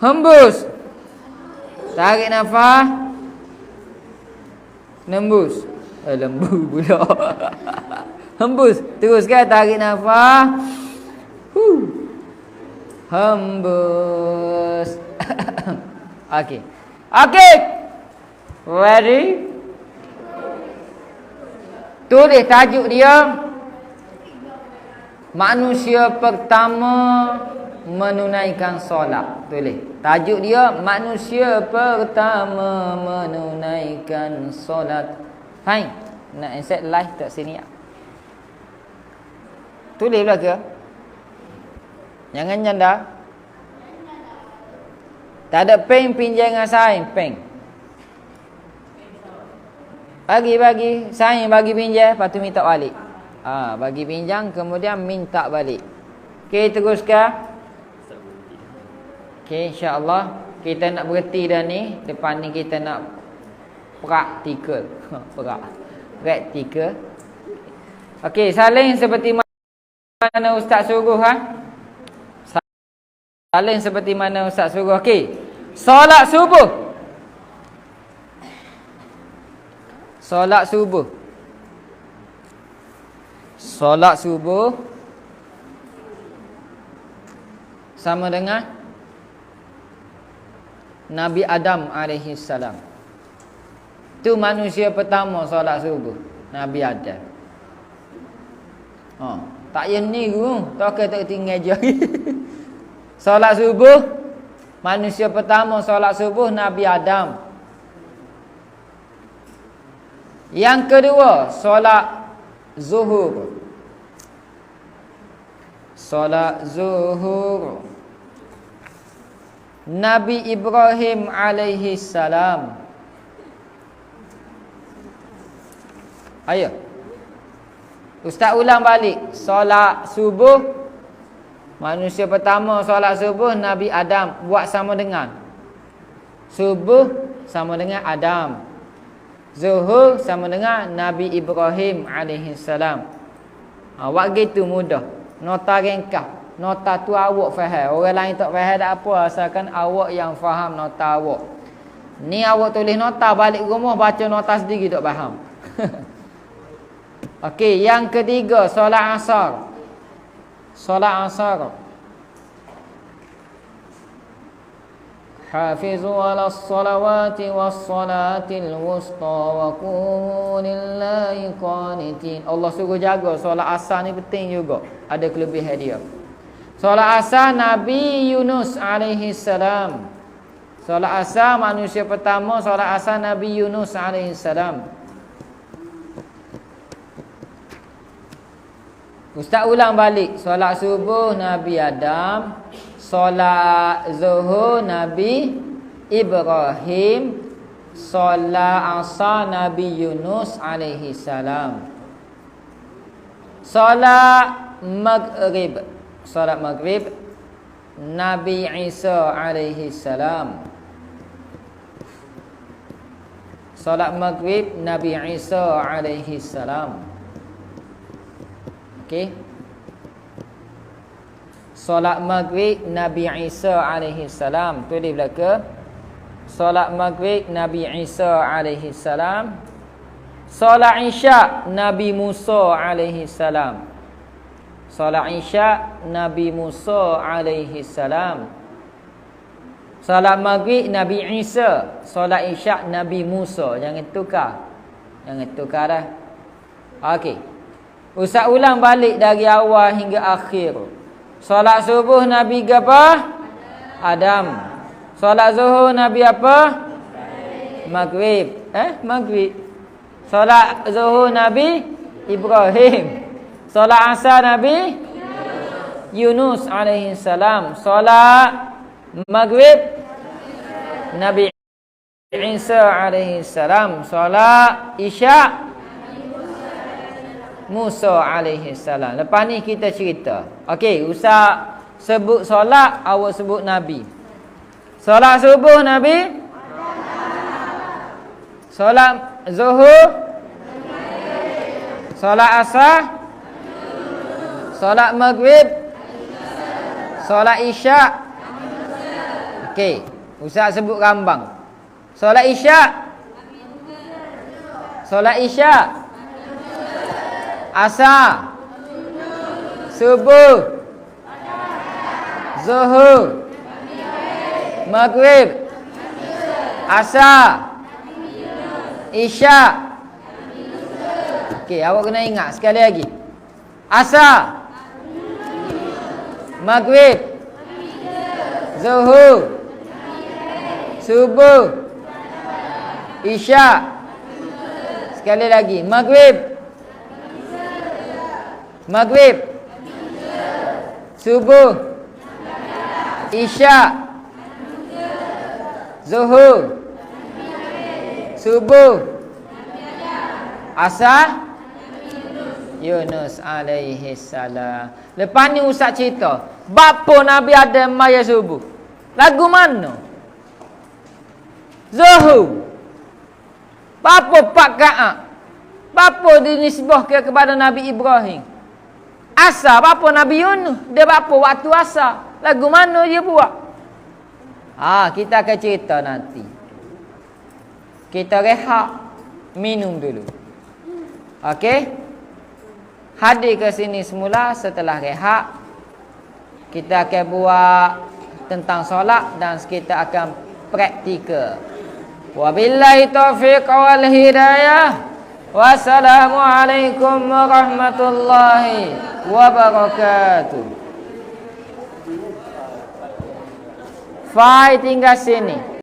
Hembus. Tarik nafas. Nembus. Lembu pula. Hembus. Teruskan tarik nafas. Hembus. Okey. Okey. Ready? Tulis tajuk dia. Manusia pertama menunaikan solat. Tulis. Tajuk dia manusia pertama menunaikan solat. Fine. Nak insert live tak sini ya? Tulis pula ke? Jangan nyanda. Tak ada peng, pinjam dengan saing, peng. Bagi saing bagi pinjam, lepas tu minta balik. Bagi pinjam kemudian minta balik. Okey, teruskan. Okey, insya-Allah kita nak berhenti dah ni. Depan ni kita nak praktikal. Praktikal. Okey, saling seperti mana ustaz suruh Saling seperti mana ustaz suruh. Okey. Solat subuh. Solat subuh. Solat subuh sama dengan Nabi Adam alaihi salam. Tu manusia pertama solat subuh, Nabi Adam. Tak payah ni guru, tak tinggal je. Solat subuh, manusia pertama solat subuh Nabi Adam. Yang kedua, solat zuhur. Solat zuhur Nabi Ibrahim alaihi salam. Ayo. Ustaz ulang balik. Solat subuh, manusia pertama solat subuh Nabi Adam. Buat sama dengan subuh sama dengan Adam. Zuhur sama dengan Nabi Ibrahim alaihi salam. Buat gitu mudah. Nota ringkas. Nota tu awak faham. Orang lain tak faham tak apa, asalkan awak yang faham nota awak. Ni awak tulis nota, balik rumah baca nota sendiri tak faham. Okey, yang ketiga solat asar. Solat asar. Hafizu 'alas salawati was salatil wusta wa qumu lillahi qanitin. Allah suruh jaga solat asar ni, penting juga. Ada kelebihan dia. Solat asar Nabi Yunus alaihi salam. Solat asar manusia pertama solat asar Nabi Yunus alaihi salam. Ustaz ulang balik. Solat subuh Nabi Adam, solat zuhur Nabi Ibrahim, solat asar Nabi Yunus alaihi salam. Solat maghrib. Solat maghrib Nabi Isa alaihi salam. Solat maghrib Nabi Isa alaihi salam. Okey. Solat maghrib Nabi Isa alaihi salam. Tulis belaka. Solat maghrib Nabi Isa alaihi salam. Solat isyak Nabi Musa alaihi salam. Solat isyak Nabi Musa alaihi salam. Solat maghrib Nabi Isa, solat isyak Nabi Musa. Jangan tukar. Jangan tukar dah. Okey. Ustaz ulang balik dari awal hingga akhir. Solat subuh Nabi apa? Adam. Solat zuhur Nabi apa? Maghrib. Maghrib. Solat zuhur Nabi Ibrahim. Solat asar Nabi Yunus alaihi salam. Solat maghrib Nabi Isa alaihi salam. Solat isyak Musa alaihi salam. Lepas ni kita cerita. Okey, Ustaz sebut solat, awak sebut Nabi. Solat subuh Nabi, solat zuhur, solat asar, solat maghrib, solat isyak. Okey, Ustaz sebut rambang. Solat isyak, solat isyak, asar, subuh, zuhur, maghrib, asar, isyak. Okey, awak kena ingat sekali lagi. Asar, maghrib, zuhur, subuh, isyak. Sekali lagi. Maghrib, maghrib, subuh, isyak, Zuhur, subuh, asar, Yunus alaihi salam. Lepas ni Ustaz cerita, bapa Nabi Adam maya subuh. Lagu mana? Zuhur. Bapa Pak Ka'ab. Bapa dinisbahkan kepada Nabi Ibrahim. Asar bapa Nabi Yunus. Dia bapa waktu asar. Lagu mana dia buat? Kita akan cerita nanti. Kita rehat, minum dulu. Okey? Hadir ke sini semula. Setelah rehat, kita akan buat tentang solat dan kita akan praktikal. Wabillahi taufiq wal hidayah. Wassalamualaikum warahmatullahi wabarakatuh. Fai tinggal sini.